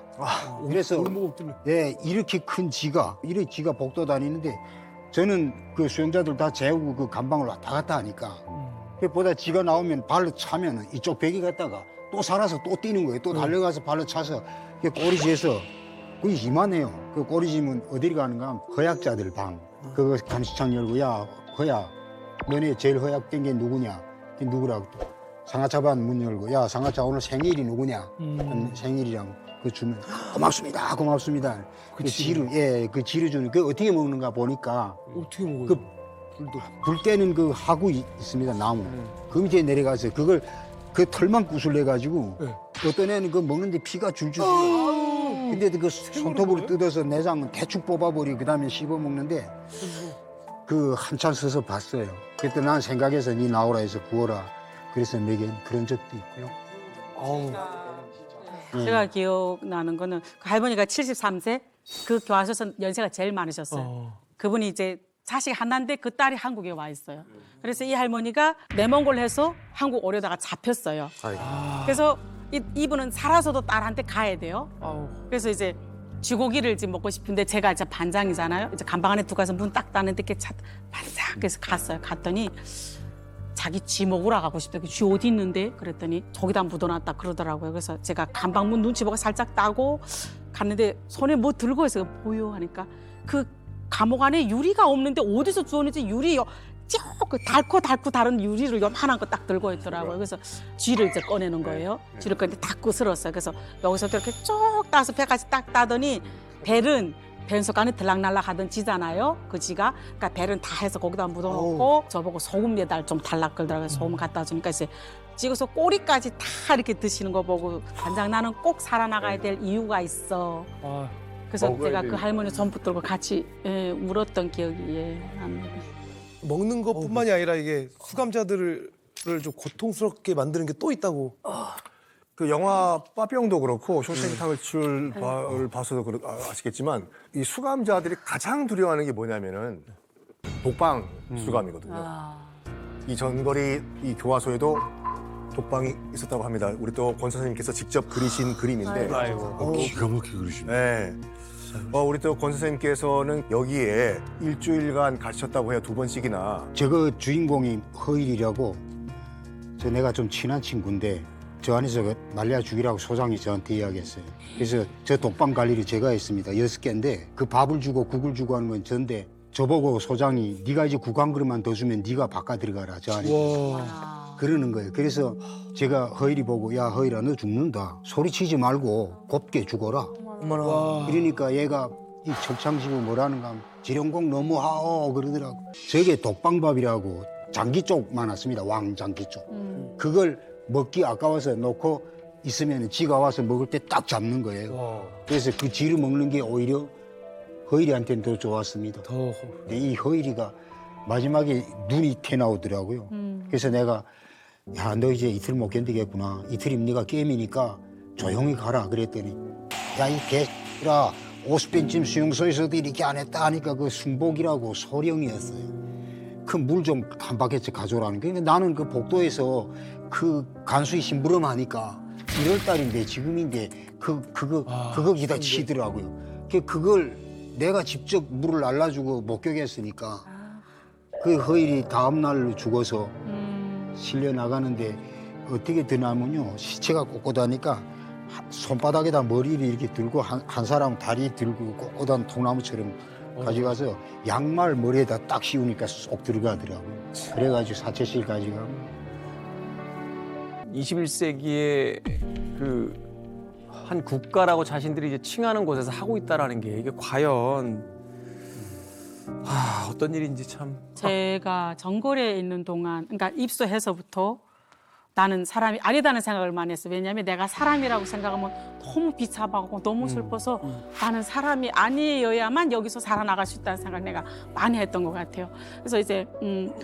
그래서 예, 이렇게 큰 쥐가 복도 다니는데 저는 그 수영자들 다 재우고 그 감방을 왔다 갔다 하니까 보다 쥐가 나오면 발로 차면 이쪽 벽에 갔다가 또 살아서 또 뛰는 거예요. 또 달려가서 발로 차서 꼬리지에서 그게 이만해요. 그 꼬리지면 어디를 가는가 하면 허약자들 방. 그거 감시창 열고 야 허약 너네 제일 허약된 게 누구냐? 누구라고 또 상하차반 문 열고 야 상하차 오늘 생일이 누구냐? 생일이라고 그 주면 고맙습니다. 그 지를 그 지를 주는 그 어떻게 먹는가 보니까 어떻게 먹어요? 그 불 때는 그 하구 있습니다 나무 그 밑에 내려가서 그걸 그 털만 구슬려 가지고 어떤 애는 그 먹는데 피가 줄줄 흘러요. 근데 그 손톱으로 뜯어서 내장은 대충 뽑아버리고 그다음에 씹어 먹는데 그 한참 서서 봤어요. 그때 난 생각해서 니 나오라 해서 구워라 그래서 먹인 그런 적도 있고요. 제가 기억나는 거는 그 할머니가 73세 그 교화소에서 연세가 제일 많으셨어요. 그분이 이제 자식이 하나인데 그 딸이 한국에 와 있어요. 그래서 이 할머니가 내몽골 해서 한국 오려다가 잡혔어요. 그래서 이분은 살아서도 딸한테 가야 돼요. 그래서 이제 쥐고기를 이제 먹고 싶은데 제가 이제 반장이잖아요. 이제 감방 안에 들어가서 문 딱 닫는데 이렇게 반짝 그래서 갔어요. 갔더니 자기 쥐 먹으러 가고 싶다. 쥐 어디 있는데? 그랬더니 저기다 묻어놨다 그러더라고요. 그래서 제가 감방문 눈치 보고 살짝 따고 갔는데 손에 뭐 들고 있어요. 보여 하니까 그 감옥 안에 유리가 없는데 어디서 주웠는지 유리 쭉 달고 다른 유리를 요만한 거 딱 들고 있더라고요. 그래서 쥐를 이제 꺼내는 거예요. 쥐를 꺼내는데 다 구슬었어요. 그래서 여기서부터 이렇게 쭉 따서 배까지 딱 따더니 벨은 변속 안에 들락날락 하던 쥐잖아요. 그 쥐가. 그러니까 벨은 다 해서 거기다 묻어놓고 저보고 소금 매달 좀 달라 그러더라고요. 소금 갖다 주니까 이제 찍어서 꼬리까지 다 이렇게 드시는 거 보고 반장 나는 꼭 살아나가야 될 이유가 있어. 그래서 제가 그 할머니 손 붙들고 같이 울었던 기억이 납니다. 먹는 것뿐만이 아니라 이게 수감자들을 좀 고통스럽게 만드는 게 또 있다고. 그 영화 빠병도 그렇고 쇼생크 탈출을 봐서도 아시겠지만 이 수감자들이 가장 두려워하는 게 뭐냐면은 독방 수감이거든요. 이 전거리 이 교화소에도 독방이 있었다고 합니다. 우리 또 권 선생님께서 직접 그리신 그림인데. 기가 막히게 그러시네. 네. 우리 또 권 선생님께서는 여기에 일주일간 가셨다고 해요. 2번씩이나. 저거 주인공이 허일이라고 내가 좀 친한 친구인데 저 안에서 날려 죽이라고 소장이 저한테 이야기했어요. 그래서 저 독방 관리를 제가 했습니다. 6개인데 그 밥을 주고 국을 주고 하는 건 전데 저보고 소장이 네가 이제 국 한 그릇만 더 주면 네가 바깥 들어가라 저 안에 그러는 거예요. 그래서 제가 허일이 보고 야 허일아 너 죽는다. 소리치지 말고 곱게 죽어라. 그러니까 얘가 이 철창지고 뭐라는가 하면 지령공 너무하오 그러더라고. 저게 독방밥이라고 장기 쪽 많았습니다. 왕장기 쪽. 그걸 먹기 아까워서 놓고 있으면 지가 와서 먹을 때 딱 잡는 거예요. 그래서 그 지를 먹는 게 오히려 허일이한테는 더 좋았습니다. 근데 이 허일이가 마지막에 눈이 태 나오더라고요. 그래서 내가 야 너 이제 이틀 못 견디겠구나. 이틀이면 네가 게임이니까 조용히 가라 그랬더니 야 이 개X라 50배쯤 수용소에서도 이렇게 안 했다 하니까 그 순복이라고 소령이었어요. 그 물 좀 한 바퀴씩 가져오라는 게. 그러니까 나는 그 복도에서 그 간수히 심부름하니까 1월 달인데 지금인데 그거 기다 치더라고요. 그걸 내가 직접 물을 날라주고 목격했으니까 그 허일이 다음 날로 죽어서 실려 나가는데 어떻게 드나면요 시체가 꼿꼿하니까 손바닥에다 머리를 이렇게 들고 한 사람 다리 들고 꼿꼿한 통나무처럼 가져가서 양말 머리에다 딱 씌우니까 쏙 들어가더라고요. 그래가지고 사체실 가져가고. 21세기에 그 한 국가라고 자신들이 이제 칭하는 곳에서 하고 있다라는 게 이게 과연 어떤 일인지 참. 제가 정거리에 있는 동안, 그러니까 입소해서부터 나는 사람이 아니다는 생각을 많이 했어요. 왜냐하면 내가 사람이라고 생각하면 너무 비참하고 너무 슬퍼서 나는 사람이 아니어야만 여기서 살아나갈 수 있다는 생각을 내가 많이 했던 것 같아요. 그래서 이제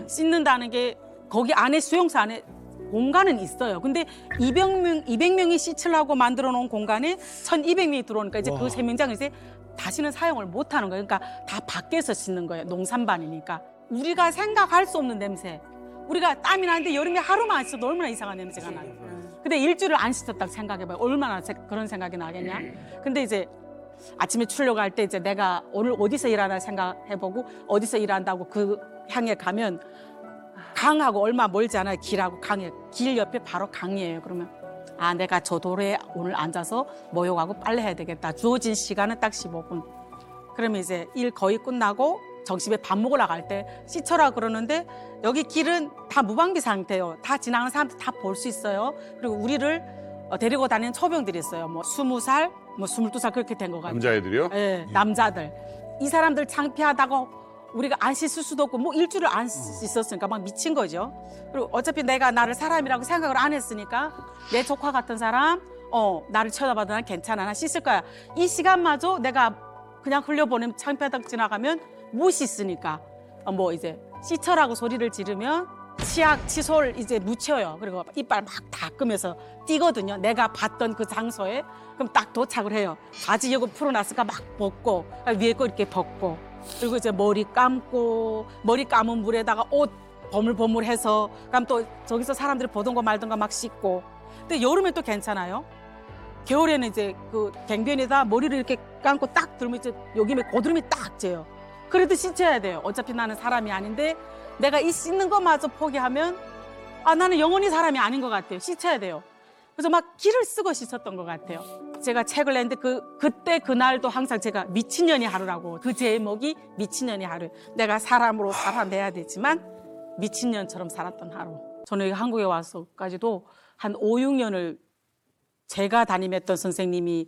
씻는다는 게 거기 안에 수용소 안에 공간은 있어요. 근데 200명이 씻으려고 만들어 놓은 공간에 1200명이 들어오니까 이제 그 세면장을 이제 다시는 사용을 못 하는 거예요. 그러니까 다 밖에서 씻는 거예요. 농산반이니까. 우리가 생각할 수 없는 냄새. 우리가 땀이 나는데 여름에 하루만 안 씻어도 얼마나 이상한 냄새가 나요. 근데 일주일을 안 씻었다고 생각해봐요. 얼마나 그런 생각이 나겠냐. 근데 이제 아침에 출력할 때 이제 내가 오늘 어디서 일하나 생각해보고 어디서 일한다고 그 향에 가면 강하고 얼마 멀지 않아요. 길하고 강에. 길 옆에 바로 강이에요. 그러면 아 내가 저 도로에 오늘 앉아서 목욕하고 빨래해야 되겠다. 주어진 시간은 딱 15분. 그러면 이제 일 거의 끝나고 점심에 밥 먹으러 갈 때 씻어라 그러는데 여기 길은 다 무방비 상태예요. 다 지나가는 사람들 다 볼 수 있어요. 그리고 우리를 데리고 다니는 초병들이 있어요. 뭐 20살, 뭐 22살 그렇게 된 것 같아요. 남자애들이요? 네, 남자들. 이 사람들 창피하다고 우리가 안 씻을 수도 없고 뭐 일주일을 안 씻었으니까 막 미친 거죠. 그리고 어차피 내가 나를 사람이라고 생각을 안 했으니까 내 조카 같은 사람 나를 쳐다봐도 난 괜찮아. 나 씻을 거야. 이 시간마저 내가 그냥 흘려보내면 창피하다고 지나가면 못 씻으니까 뭐 이제 씻어라고 소리를 지르면 치약, 칫솔 이제 묻혀요. 그리고 이빨 막 닦으면서 뛰거든요. 내가 봤던 그 장소에. 그럼 딱 도착을 해요. 바지 이거 풀어놨을까 막 벗고 위에 거 이렇게 벗고 그리고 이제 머리 감고 머리 감은 물에다가 옷 버물버물해서 그럼 또 저기서 사람들이 보던 거 말던가 막 씻고. 근데 여름엔 또 괜찮아요. 겨울에는 이제 그 갱변에다 머리를 이렇게 감고 딱 들면 이제 여기에 고드름이 딱 져요. 그래도 씻어야 돼요. 어차피 나는 사람이 아닌데 내가 이 씻는 것마저 포기하면 나는 영원히 사람이 아닌 것 같아요. 씻어야 돼요. 그래서 막 기를 쓰고 씻었던 것 같아요. 제가 책을 냈는데 그때 그날도 항상 제가 미친년이 하루라고 그 제목이 미친년이 하루. 내가 사람으로 살아내야 되지만 미친년처럼 살았던 하루. 저는 여기 한국에 와서까지도 한 5, 6년을 제가 담임했던 선생님이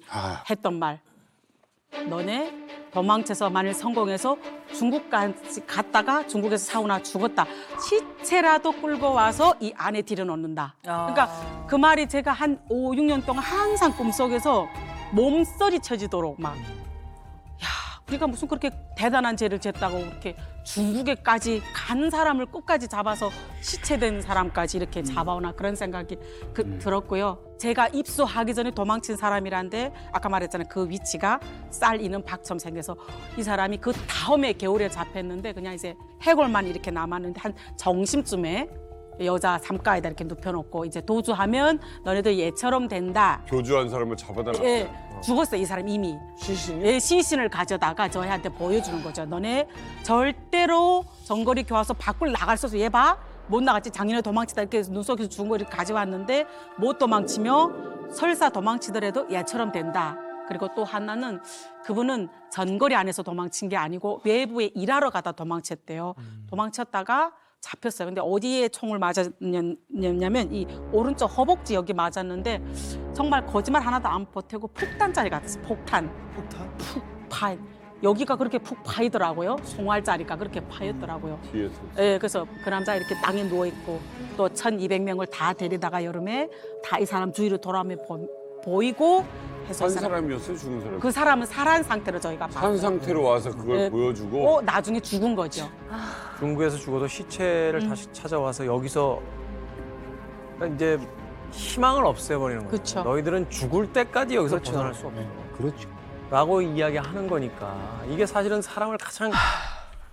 했던 말. 너네 도망쳐서 만일 성공해서 중국까지 갔다가 중국에서 사고나 죽었다. 시체라도 끌고 와서 이 안에 들여놓는다. 그러니까 그 말이 제가 한 5, 6년 동안 항상 꿈속에서 몸서리 쳐지도록 막 우리가 무슨 그렇게 대단한 죄를 졌다고 이렇게 중국에까지 간 사람을 끝까지 잡아서 시체된 사람까지 이렇게 잡아오나 그런 생각이 들었고요. 제가 입소하기 전에 도망친 사람이란데 아까 말했잖아요. 그 위치가 쌀 이는 박처럼 생겨서 이 사람이 그 다음에 겨울에 잡혔는데 그냥 이제 해골만 이렇게 남았는데 한 정심쯤에 여자 삼가에다 이렇게 눕혀놓고 이제 도주하면 너네들 얘처럼 된다. 교주한 사람을 잡아다 놨어요. 예, 죽었어요. 이 사람 이미. 시신이요? 예, 시신을 가져다가 저희한테 보여주는 거죠. 너네 절대로 정거리 교화소 밖을 나갈 수 없어. 얘 봐. 못 나갔지. 작년에 도망치다 이렇게 눈 속에서 죽은 거 이렇게 가져왔는데 못 도망치며 설사 도망치더라도 얘처럼 된다. 그리고 또 하나는 그분은 전거리 안에서 도망친 게 아니고 외부에 일하러 가다 도망쳤대요. 도망쳤다가 잡혔어요. 근데 어디에 총을 맞았냐면 이 오른쪽 허벅지 여기 맞았는데 정말 거짓말 하나도 안 보태고 폭탄짜리 같았어요. 폭탄. 푹 파. 여기가 그렇게 푹 파이더라고요. 송알짜리가 그렇게 파였더라고요. 뒤에서. 예, 그래서 그 남자 이렇게 땅에 누워 있고 또 1,200명을 다 데리다가 여름에 다 이 사람 주위로 돌아오면 보이고 해서 산 사람이었어요, 죽은 사람? 그 사람은 살아난 상태로 저희가 산 봤어요. 상태로 와서 그걸 네. 보여주고 나중에 죽은 거죠. 중국에서 죽어도 시체를 다시 찾아와서 여기서 그러니까 이제 희망을 없애버리는 거예요. 그쵸. 너희들은 죽을 때까지 여기서 벗어날 수 없어. 그렇죠. 라고 이야기하는 거니까 이게 사실은 사람을 가장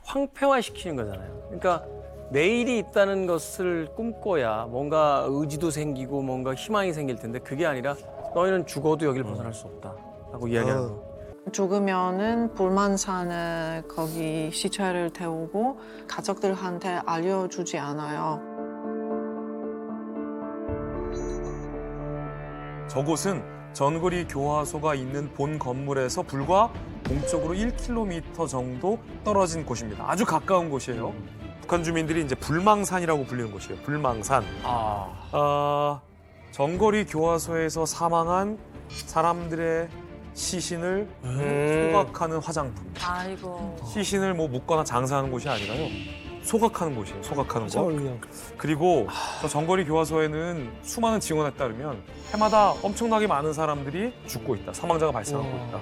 황폐화시키는 거잖아요. 그러니까 내일이 있다는 것을 꿈꿔야 뭔가 의지도 생기고 뭔가 희망이 생길 텐데 그게 아니라 너희는 죽어도 여기를 벗어날 수 없다라고 이야기하는 거. 죽으면은 불만산에 거기 시체를 태우고 가족들한테 알려주지 않아요. 저곳은 전거리 교화소가 있는 본 건물에서 불과 동쪽으로 1km 정도 떨어진 곳입니다. 아주 가까운 곳이에요. 북한 주민들이 이제 불망산이라고 불리는 곳이에요. 불망산. 전거리 교화소에서 사망한 사람들의 시신을 소각하는 화장품. 아이고. 시신을 뭐 묻거나 장사하는 곳이 아니라요. 소각하는 곳이에요. 소각하는 거. 그리고 저 전거리 교화소에는 수많은 증언에 따르면 해마다 엄청나게 많은 사람들이 죽고 있다. 사망자가 발생하고 있다.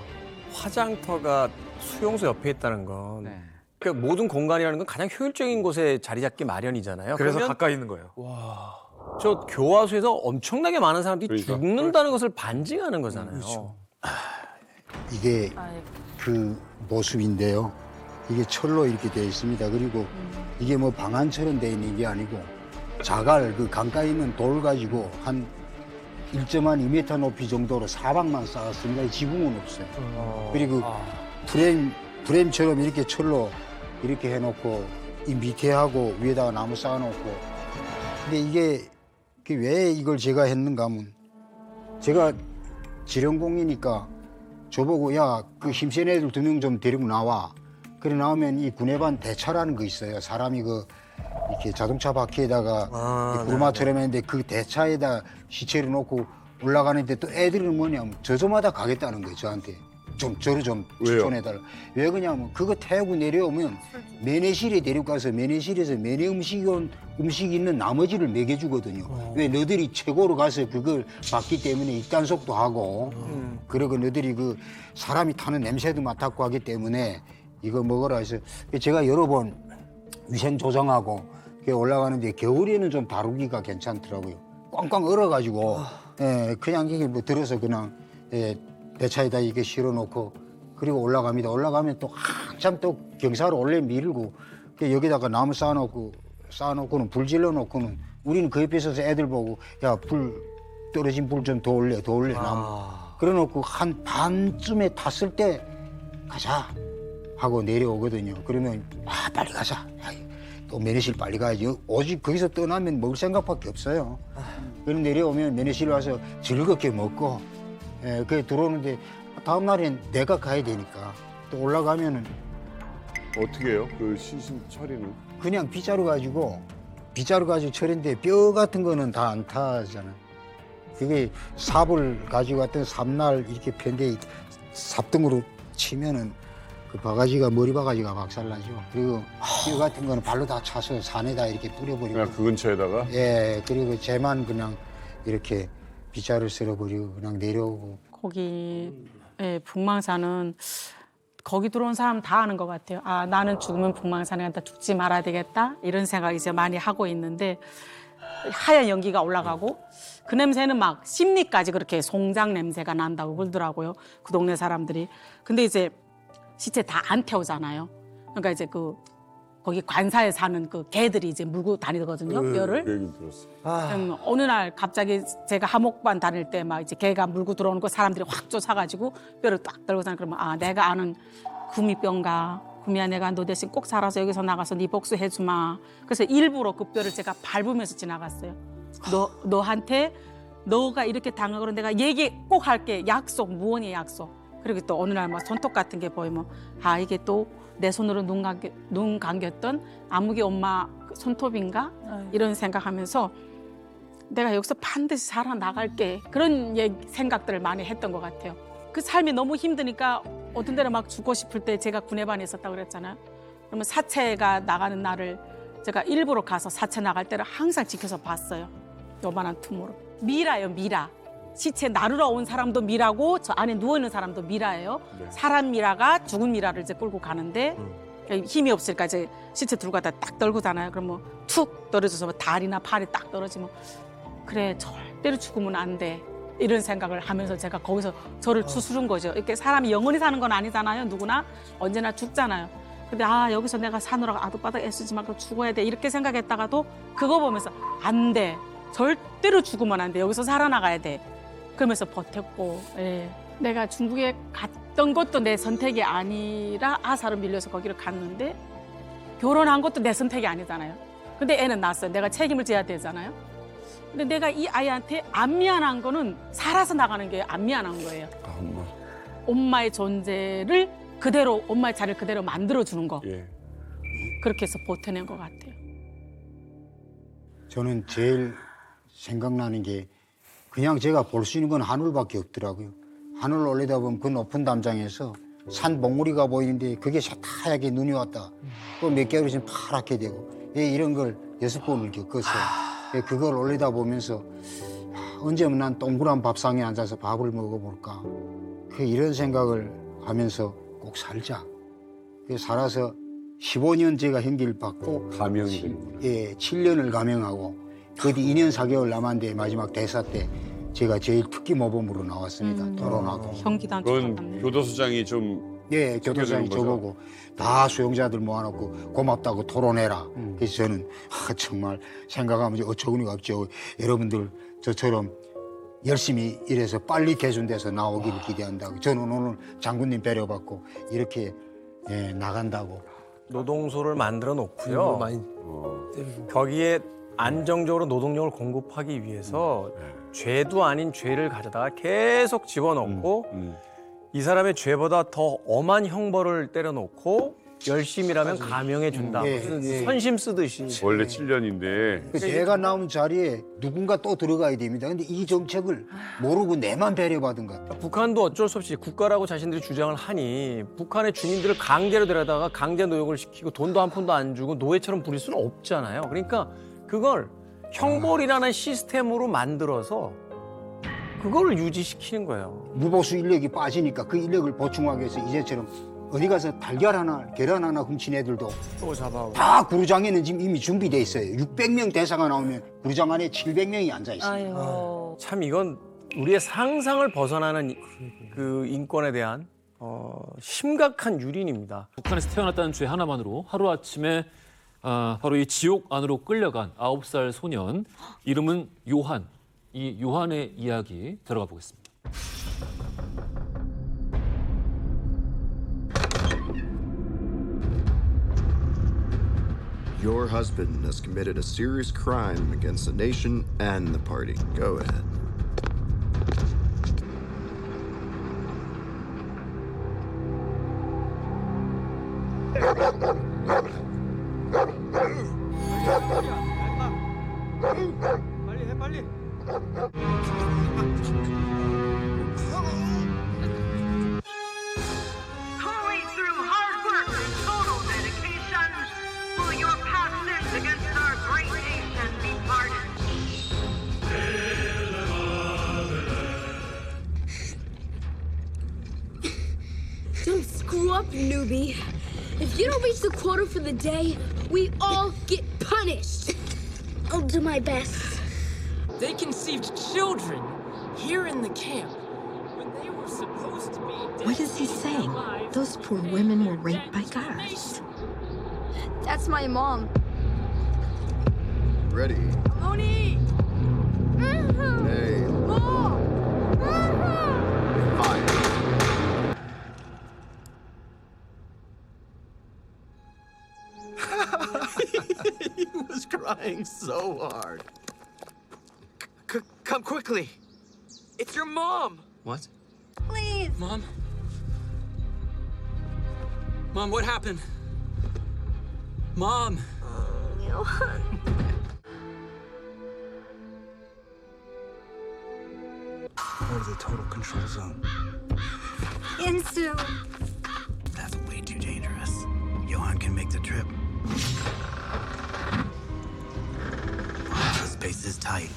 화장터가 수용소 옆에 있다는 건 그러니까 모든 공간이라는 건 가장 효율적인 곳에 자리 잡기 마련이잖아요. 그래서 그러면 가까이 있는 거예요. 저 교화소에서 엄청나게 많은 사람들이 그러니까. 죽는다는 것을 반증하는 거잖아요. 그렇죠. 이게 아이고. 그 모습인데요. 이게 철로 이렇게 되어 있습니다. 그리고 이게 뭐 방안처럼 되어 있는 게 아니고 자갈 그 강가에 있는 돌 가지고 한 1.2m 높이 정도로 사방만 쌓았습니다. 지붕은 없어요. 그리고 프레임처럼 이렇게 철로 이렇게 해놓고 이 밑에 하고 위에다가 나무 쌓아놓고 근데 이게 왜 이걸 제가 했는가 하면 제가 지령공이니까 저보고 야 그 힘센 애들 2명 좀 데리고 나와. 그래 나오면 이 구내반 대차라는 거 있어요. 사람이 그 이렇게 자동차 바퀴에다가 구르마처럼 했는데 그 대차에다 시체를 놓고 올라가는데 또 애들은 뭐냐면 저조마다 가겠다는 거예요. 저한테 저를 좀 왜요? 추천해달라. 왜 그러냐면 그거 태우고 내려오면 매내실에 데리고 가서 매내실에서 매내 음식 있는 나머지를 먹여주거든요. 왜 너들이 최고로 가서 그걸 받기 때문에 입단속도 하고 그리고 너들이 그 사람이 타는 냄새도 맡았고 하기 때문에 이거 먹으라 해서 제가 여러 번 위생 조정하고 올라가는데 겨울에는 좀 다루기가 괜찮더라고요. 꽝꽝 얼어가지고 예, 그냥 이게 뭐 들어서 그냥 배차에다 이렇게 실어놓고 그리고 올라갑니다. 올라가면 또 한참 또 경사로 올려 밀고 여기다가 나무 쌓아놓고는 불 질러놓고는 우리는 그 옆에 서서 애들 보고 야 불 떨어진 불 좀 더 올려 나무. 그래놓고 한 반쯤에 탔을 때 가자 하고 내려오거든요. 그러면 빨리 가자. 또 면회실 빨리 가야지. 오직 거기서 떠나면 먹을 생각밖에 없어요. 그럼 내려오면 면회실 와서 즐겁게 먹고 그 들어오는데 다음 날엔 내가 가야 되니까 또 올라가면은 어떻게 해요? 그 시신 처리는? 그냥 빗자루 가지고 처리인데 뼈 같은 거는 다 안 타잖아요. 그게 삽을 가지고 왔던 삽날 이렇게 편데 삽등으로 치면은 그 바가지가 머리 바가지가 박살나죠. 그리고 뼈 같은 거는 발로 다 차서 산에다 이렇게 뿌려버리고. 그냥 그 근처에다가? 예, 그리고 쟤만 그냥 이렇게 빗자루를 쓸어버리고 그냥 내려오고. 거기 북망산은 거기 들어온 사람 다 아는 것 같아요. 아, 나는 죽으면 북망산에 갔다 죽지 말아야 되겠다 이런 생각 이제 많이 하고 있는데 하얀 연기가 올라가고 그 냄새는 막 심리까지 그렇게 송장 냄새가 난다고 그러더라고요. 그 동네 사람들이. 근데 이제 시체 다 안 태우잖아요. 그러니까 이제 거기 관사에 사는 그 개들이 이제 물고 다니거든요. 뼈를. 그 얘기 들었어. 어느 날 갑자기 제가 하목반 다닐 때 막 이제 개가 물고 들어오는 거 사람들이 확 쫓아가지고 뼈를 딱 들고 다니 그러면 아 내가 아는 구미뼈인가 구미야 내가 너 대신 꼭 살아서 여기서 나가서 네 복수해주마. 그래서 일부러 그 뼈를 제가 밟으면서 지나갔어요. 너한테 너가 이렇게 당하고 내가 얘기 꼭 할게. 약속, 무언의 약속. 그리고 또 어느 날 막 손톱 같은 게 보이면 아 이게 또 내 손으로 눈 감겼던 아무개 엄마 손톱인가? 이런 생각하면서 내가 여기서 반드시 살아나갈게. 그런 생각들을 많이 했던 것 같아요. 그 삶이 너무 힘드니까 어떤 때는 막 죽고 싶을 때 제가 군에반에 있었다고 그랬잖아요. 그러면 사체가 나가는 날을 제가 일부러 가서 사체 나갈 때를 항상 지켜서 봤어요. 요만한 틈으로. 미라예요, 미라. 시체 나르러 온 사람도 미라고 저 안에 누워있는 사람도 미라예요. 네. 사람 미라가 죽은 미라를 이제 끌고 가는데 힘이 없으니까 이제 시체 들고 가다 딱 떨구잖아요. 그럼 뭐 툭 떨어져서 뭐 다리나 팔이 딱 떨어지면 그래 절대로 죽으면 안 돼. 이런 생각을 하면서 제가 거기서 저를 추스른 거죠. 이렇게 사람이 영원히 사는 건 아니잖아요. 누구나 언제나 죽잖아요. 근데 아 여기서 내가 사느라고 아득바득 애쓰지 말고 죽어야 돼. 이렇게 생각했다가도 그거 보면서 안 돼. 절대로 죽으면 안 돼. 여기서 살아나가야 돼. 그러면서 버텼고 내가 중국에 갔던 것도 내 선택이 아니라 아사로 밀려서 거기를 갔는데 결혼한 것도 내 선택이 아니잖아요. 근데 애는 낳았어요. 내가 책임을 져야 되잖아요. 근데 내가 이 아이한테 안 미안한 거는 살아서 나가는 게 안 미안한 거예요. 아, 엄마. 엄마의 존재를 그대로 엄마의 자리를 그대로 만들어주는 거. 예. 그렇게 해서 버텨낸 것 같아요. 저는 제일 생각나는 게 그냥 제가 볼 수 있는 건 하늘밖에 없더라고요. 하늘을 올려다보면 그 높은 담장에서 산 봉우리가 보이는데 그게 하얗게 눈이 왔다. 또 몇 개월 있으면 파랗게 되고 이런 걸 6번을 겪었어요. 그걸 올려다보면서 언제 난 동그란 밥상에 앉아서 밥을 먹어볼까. 이런 생각을 하면서 꼭 살자. 살아서 15년 제가 형기를 받고 감형이 되는구나. 7년을 감형하고 그 뒤 2년 4개월 남았는데 마지막 대사 때 제가 제일 특기 모범으로 나왔습니다. 토론하고. 형기단 그건 교도소장이 좀 교도장이 거죠? 저보고 다 수용자들 모아놓고 고맙다고 토론해라. 그래서 저는 정말 생각하면 어처구니가 없죠. 여러분들 저처럼 열심히 일해서 빨리 개순돼서 나오기를 기대한다고. 저는 오늘 장군님 배려받고 이렇게 나간다고. 노동소를 만들어 놓고요. 많이 거기에 안정적으로 노동력을 공급하기 위해서 죄도 아닌 죄를 가져다가 계속 집어넣고 이 사람의 죄보다 더 엄한 형벌을 때려놓고 열심히 일하면 감형해 준다. 무슨 선심 쓰듯이. 원래 7년인데 제가 나온 자리에 누군가 또 들어가야 됩니다. 근데 이 정책을 모르고 내만 배려받은 것 같아요. 북한도 어쩔 수 없이 국가라고 자신들이 주장을 하니 북한의 주민들을 강제로 데려다가 강제 노역을 시키고 돈도 한 푼도 안 주고 노예처럼 부릴 수는 없잖아요. 그러니까 그걸 형벌이라는 시스템으로 만들어서 그걸 유지시키는 거예요. 무보수 인력이 빠지니까 그 인력을 보충하기 위해서 이제처럼 어디 가서 달걀 하나, 계란 하나 훔친 애들도 또 잡아오고. 다 구루장에는 지금 이미 준비돼 있어요. 600명 대사가 나오면 구루장 안에 700명이 앉아 있어요. 아유. 참 이건 우리의 상상을 벗어나는 그 인권에 대한 심각한 유린입니다. 북한에서 태어났다는 죄 하나만으로 하루아침에 바로 이 지옥 안으로 끌려간 9살 소년, 이름은 요한. 이 요한의 이야기 들어가 보겠습니다. Your husband has committed a serious crime against the nation and the party. Go ahead. 빨리 해, 빨리. Only through hard work and total dedication will your past sins against our great nation be pardoned. Don't screw up, newbie. If you don't reach the quota for the day, we all get punished. I'll do my best. They conceived children here in the camp when they were supposed to be. What is he saying? Those poor women were raped by guards. That's my mom. Ready? Oni! Hey. Fire. trying so hard. Come quickly. It's your mom. What? Please. Mom? Mom, what happened? Mom. Johan. Or the total control zone. Insu. That's way too dangerous. Johan can make the trip. The space is tight.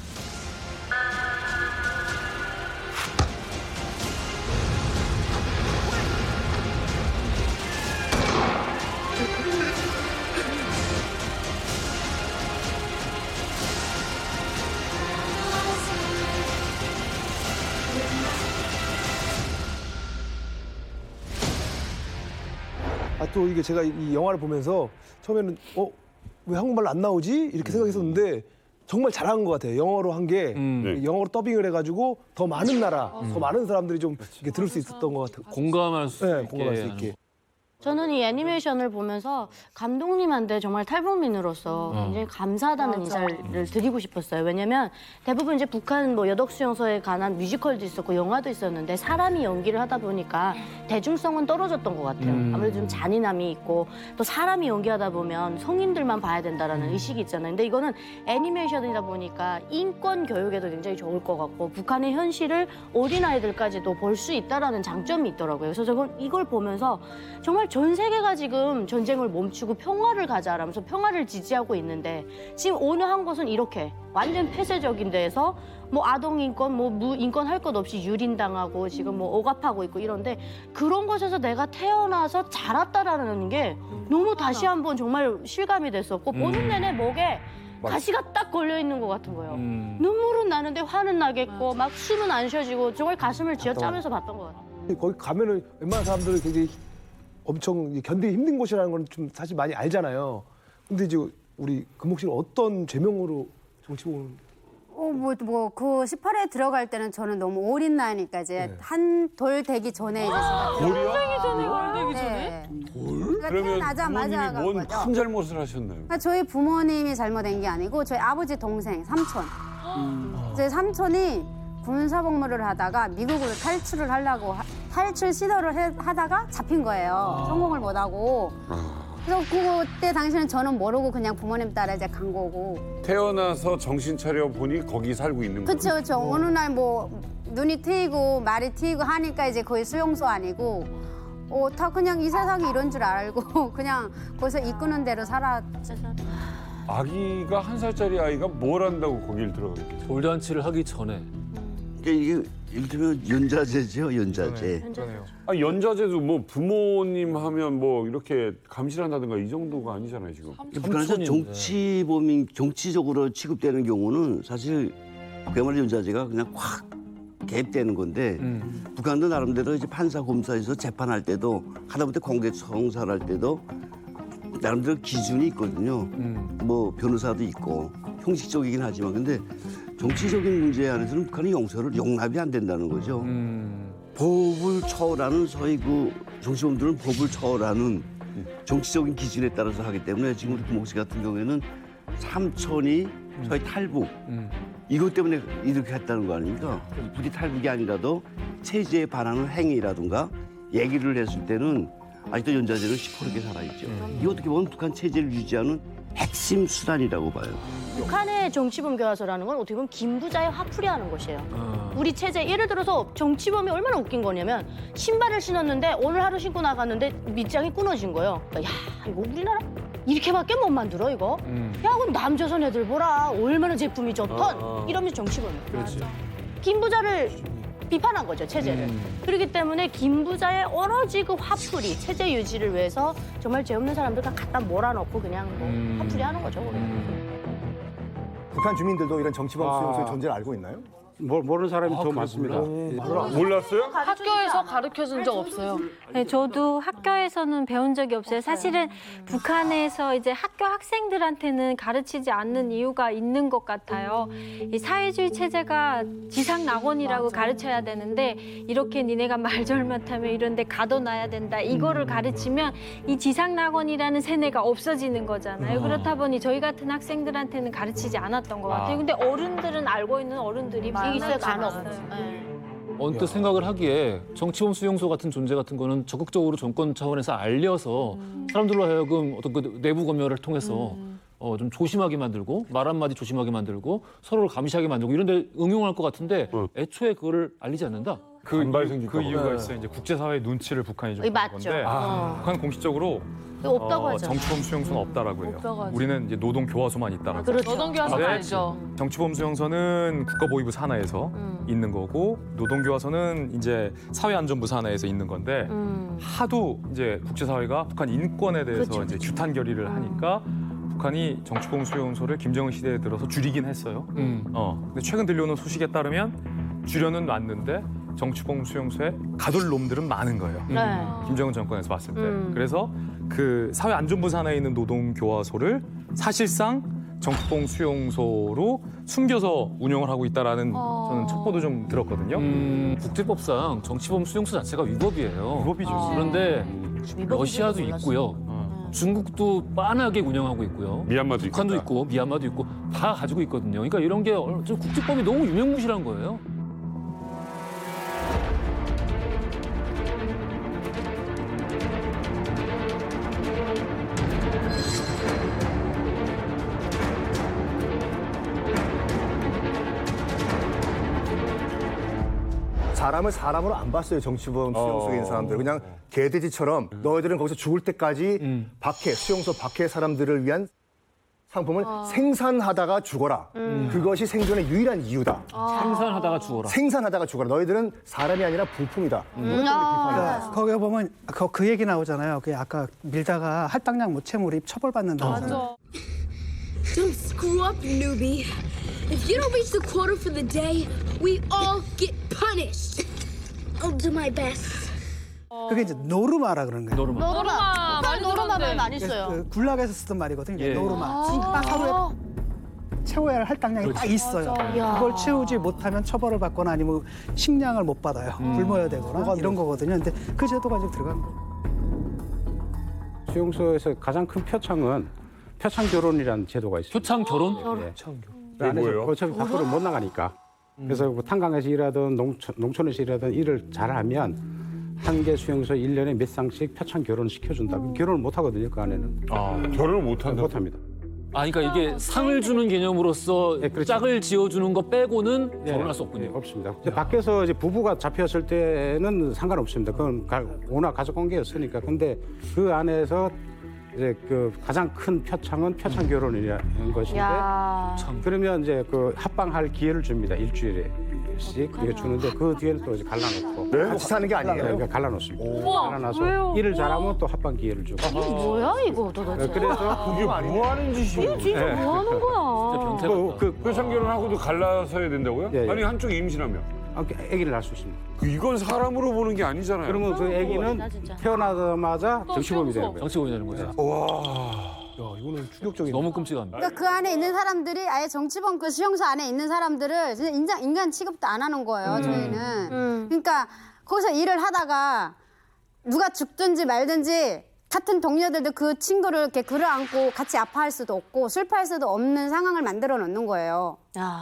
또 이게 제가 이 영화를 보면서 처음에는 왜 한국말로 안 나오지? 이렇게 생각했었는데 정말 잘한 것 같아요. 영어로 한 게 영어로 더빙을 해가지고 더 많은 나라, 더 많은 사람들이 좀 이렇게 들을 수 있었던 것 같아요. 공감할 수 있게. 공감할 수 있게. 저는 이 애니메이션을 보면서 감독님한테 정말 탈북민으로서 굉장히 감사하다는 인사를 드리고 싶었어요. 왜냐면 대부분 이제 북한 뭐 여덕수용소에 관한 뮤지컬도 있었고 영화도 있었는데 사람이 연기를 하다 보니까 대중성은 떨어졌던 것 같아요. 아무래도 좀 잔인함이 있고 또 사람이 연기하다 보면 성인들만 봐야 된다라는 의식이 있잖아요. 근데 이거는 애니메이션이다 보니까 인권 교육에도 굉장히 좋을 것 같고 북한의 현실을 어린아이들까지도 볼 수 있다라는 장점이 있더라고요. 그래서 저는 이걸 보면서 정말 전 세계가 지금 전쟁을 멈추고 평화를 가자라면서 평화를 지지하고 있는데 지금 어느 한 곳은 이렇게 완전 폐쇄적인 데에서 뭐 아동 인권, 뭐 인권 할 것 없이 유린당하고 지금 뭐 억압하고 있고 이런데 그런 곳에서 내가 태어나서 자랐다라는 게 너무 다시 한번 정말 실감이 됐었고 보는 내내 목에 가시가 딱 걸려 있는 것 같은 거예요. 눈물은 나는데 화는 나겠고 막 숨은 안 쉬어지고 정말 가슴을 쥐어짜면서 봤던 것 같아요. 거기 가면은 웬만한 사람들은 굉장히 엄청 견디기 힘든 곳이라는 건 좀 사실 많이 알잖아요. 근데 이제 우리 금옥 씨는 어떤 죄명으로 정치범을 그 18회 들어갈 때는 저는 너무 어린 나이니까 이제 한 돌 되기 전에 이제 제가 돌이요? 네. 돌? 그러니까 그러면 태어나자마자 부모님이 뭔 간 거죠. 큰 잘못을 하셨나요? 그러니까 저희 부모님이 잘못된 게 아니고 저희 아버지 동생 삼촌. 제 삼촌이 군사복무를 하다가 미국으로 탈출을 하려고 탈출 시도를 하다가 잡힌 거예요. 성공을 못하고. 그래서 그때 당시에는 저는 모르고 그냥 부모님 따라 이제 간 거고. 태어나서 정신 차려 보니 거기 살고 있는 거예요. 그렇죠. 어느 날 뭐 눈이 트이고 말이 트이고 하니까 이제 거의 수용소 아니고 다 그냥 이 세상이 이런 줄 알고 그냥 거기서 이끄는 대로 살았죠. 아기가 1살짜리 아이가 뭘 한다고 거길 들어가겠죠? 돌잔치를 하기 전에. 그러니까 이게 이를테면 연자제죠, 연자제. 아, 연자제도 뭐 부모님 하면 뭐 이렇게 감시한다든가 이 정도가 아니잖아요, 지금. 북한에서 정치범인 정치적으로 취급되는 경우는 사실 그야말로 연자제가 그냥 확 개입되는 건데 북한도 나름대로 이제 판사 검사에서 재판할 때도 하다못해 공개 청사를 할 때도 나름대로 기준이 있거든요. 뭐 변호사도 있고 형식적이긴 하지만 근데 정치적인 문제 안에서는 북한의 용납이 안 된다는 거죠. 법을 초월하는 소위 그 정치범들은 법을 초월하는 정치적인 기준에 따라서 하기 때문에 지금 우리 금옥 씨 같은 경우에는 삼촌이 소위 탈북 이것 때문에 이렇게 했다는 거 아닙니까? 부디 탈북이 아니라도 체제에 반하는 행위라든가 얘기를 했을 때는 아직도 연자제는 시퍼렇게 살아있죠. 이 어떻게 보면 북한 체제를 유지하는 핵심 수단이라고 봐요. 북한의 정치범 교화소라는 건 어떻게 보면 김부자의 화풀이하는 곳이에요. 우리 체제 예를 들어서 정치범이 얼마나 웃긴 거냐면 신발을 신었는데 오늘 하루 신고 나갔는데 밑장이 끊어진 거예요. 야 이거 우리나라 이렇게밖에 못 만들어 이거? 야 그럼 남조선 애들 보라 얼마나 제품이 좋던 이러면서 정치범이에요. 그렇지. 김부자를 비판한 거죠 체제를. 그렇기 때문에 김부자의 오로지 그 화풀이 체제 유지를 위해서 정말 죄 없는 사람들 다 갖다 몰아넣고 그냥 뭐 화풀이 하는 거죠. 북한 주민들도 이런 정치범 수용소의 존재를 알고 있나요? 모르는 사람이 더 많습니다. 몰랐어요? 학교에서 가르쳐준 적 없어요. 네, 저도 학교에서는 배운 적이 없어요. 사실은 북한에서 이제 학교 학생들한테는 가르치지 않는 이유가 있는 것 같아요. 이 사회주의 체제가 지상낙원이라고 가르쳐야 되는데 이렇게 니네가 말절 못하면 이런 데 가둬놔야 된다. 이거를 가르치면 이 지상낙원이라는 세뇌가 없어지는 거잖아요. 그렇다 보니 저희 같은 학생들한테는 가르치지 않았던 것 같아요. 근데 어른들은 알고 있는 어른들이 있어요, 간혹. 언뜻 생각을 하기에 정치범 수용소 같은 존재 같은 거는 적극적으로 정권 차원에서 알려서 사람들로 하여금 어떤 그 내부 검열을 통해서 좀 조심하게 만들고 말 한마디 조심하게 만들고 서로를 감시하게 만들고 이런 데 응용할 것 같은데 애초에 그거를 알리지 않는다? 그 이유가 있어요. 이제 국제사회의 눈치를 북한이 좀 보는 맞죠. 건데 북한 공식적으로 없다고 하죠. 정치범 수용소는 없다라고 해요. 없다고 하죠. 우리는 이제 노동교화소만 있다라고. 그렇죠. 노동교화소 근데 알죠. 정치범 수용소는 국가보위부 산하에서 있는 거고 노동교화소는 이제 사회안전부 산하에서 있는 건데 하도 이제 국제사회가 북한 인권에 대해서 이제 규탄 결의를 하니까 북한이 정치범 수용소를 김정은 시대에 들어서 줄이긴 했어요. 근데 최근 들려오는 소식에 따르면 줄여는 놨는데 정치범 수용소에 가둘 놈들은 많은 거예요. 김정은 정권에서 봤을 때. 그래서 그 사회안전부 산하에 있는 노동교화소를 사실상 정치범 수용소로 숨겨서 운영을 하고 있다라는 저는 첩보도 좀 들었거든요. 국제법상 정치범 수용소 자체가 위법이에요. 위법이죠. 그런데 러시아도 있고요. 중국도 빤하게 운영하고 있고요. 미얀마도 북한도 있고 미얀마도 있고 다 가지고 있거든요. 그러니까 이런 게 국제법이 너무 유명무실한 거예요. 사람을 사람으로 안 봤어요. 정치범 수용소에 있는 사람들. 그냥 개돼지처럼 너희들은 거기서 죽을 때까지 밖에 수용소 밖에 사람들을 위한 상품을 생산하다가 죽어라. 그것이 생존의 유일한 이유다. 생산하다가 죽어라. 생산하다가 죽어라. 너희들은 사람이 아니라 부품이다. 거기 보면 그 얘기 나오잖아요. 그 아까 밀다가 할당량 무채물이 처벌받는다고. 맞아. Don't screw up, newbie. If you don't reach the quota for the day, we all get punished. I'll do my best. 그게 이제 노르마라 그러는 거예요. 노르마 말 많이 써요. 그 군락에서 쓰던 말이거든요. 예. 노르마. 딱 하루에 채워야 할 할당량이 딱 있어요. 그걸 채우지 못하면 처벌을 받거나 아니면 식량을 못 받아요. 굶어야 되거나 이런 거거든요. 근데 그 제도가 이제 들어간 거예요. 수용소에서 가장 큰 표창은 표창 결혼이라는 제도가 있어요. 표창 결혼? 그 안에서 어차피 밖으로 못 나가니까. 그래서 뭐 탄광에서 일하든 농촌에서 일하든 일을 잘하면 한 개 수용소 1년에 몇 쌍씩 표창 결혼을 시켜준다. 결혼을 못 하거든요, 그 안에는. 결혼을 못 한다. 못 합니다. 그러니까 이게 상을 주는 개념으로서 그렇죠. 짝을 지어주는 거 빼고는 결혼할 수 없군요. 없습니다. 밖에서 이제 부부가 잡혔을 때는 상관없습니다. 그건 워낙 가족 관계였으니까. 근데 그 안에서 이제 그 가장 큰 표창은 표창 결혼이라는 것인데 그러면 이제 그 합방할 기회를 줍니다. 일주일에씩 이게 주는데 그 뒤에는 또 이제 갈라놓고 같이 사는 게 아니에요? 그러니까 갈라놓습니다. 우와, 갈라놔서 왜요? 일을 잘하면 또 합방 기회를 주고. 이게 뭐야 이거 도대체? 그래서 그게 뭐 하는 짓이에요? 이거 진짜 뭐 하는 거야? 그 표창 결혼하고도 갈라서야 된다고요? 예, 예. 아니 한쪽이 임신하면 아기를 낳을 수 있습니다. 이건 사람으로 보는 게 아니잖아요. 그러면 그 아기는 태어나자마자 정치범이 되는 거예요. 정치범이 되는 거죠. 야, 이거는 충격적인. 너무 끔찍합니다. 그러니까 그 안에 있는 사람들이 아예 정치범 그 수용소 안에 있는 사람들을 진짜 인간 취급도 안 하는 거예요. 저희는. 그러니까 거기서 일을 하다가 누가 죽든지 말든지 같은 동료들도 그 친구를 이렇게 끌어안고 같이 아파할 수도 없고 슬퍼할 수도 없는 상황을 만들어 놓는 거예요.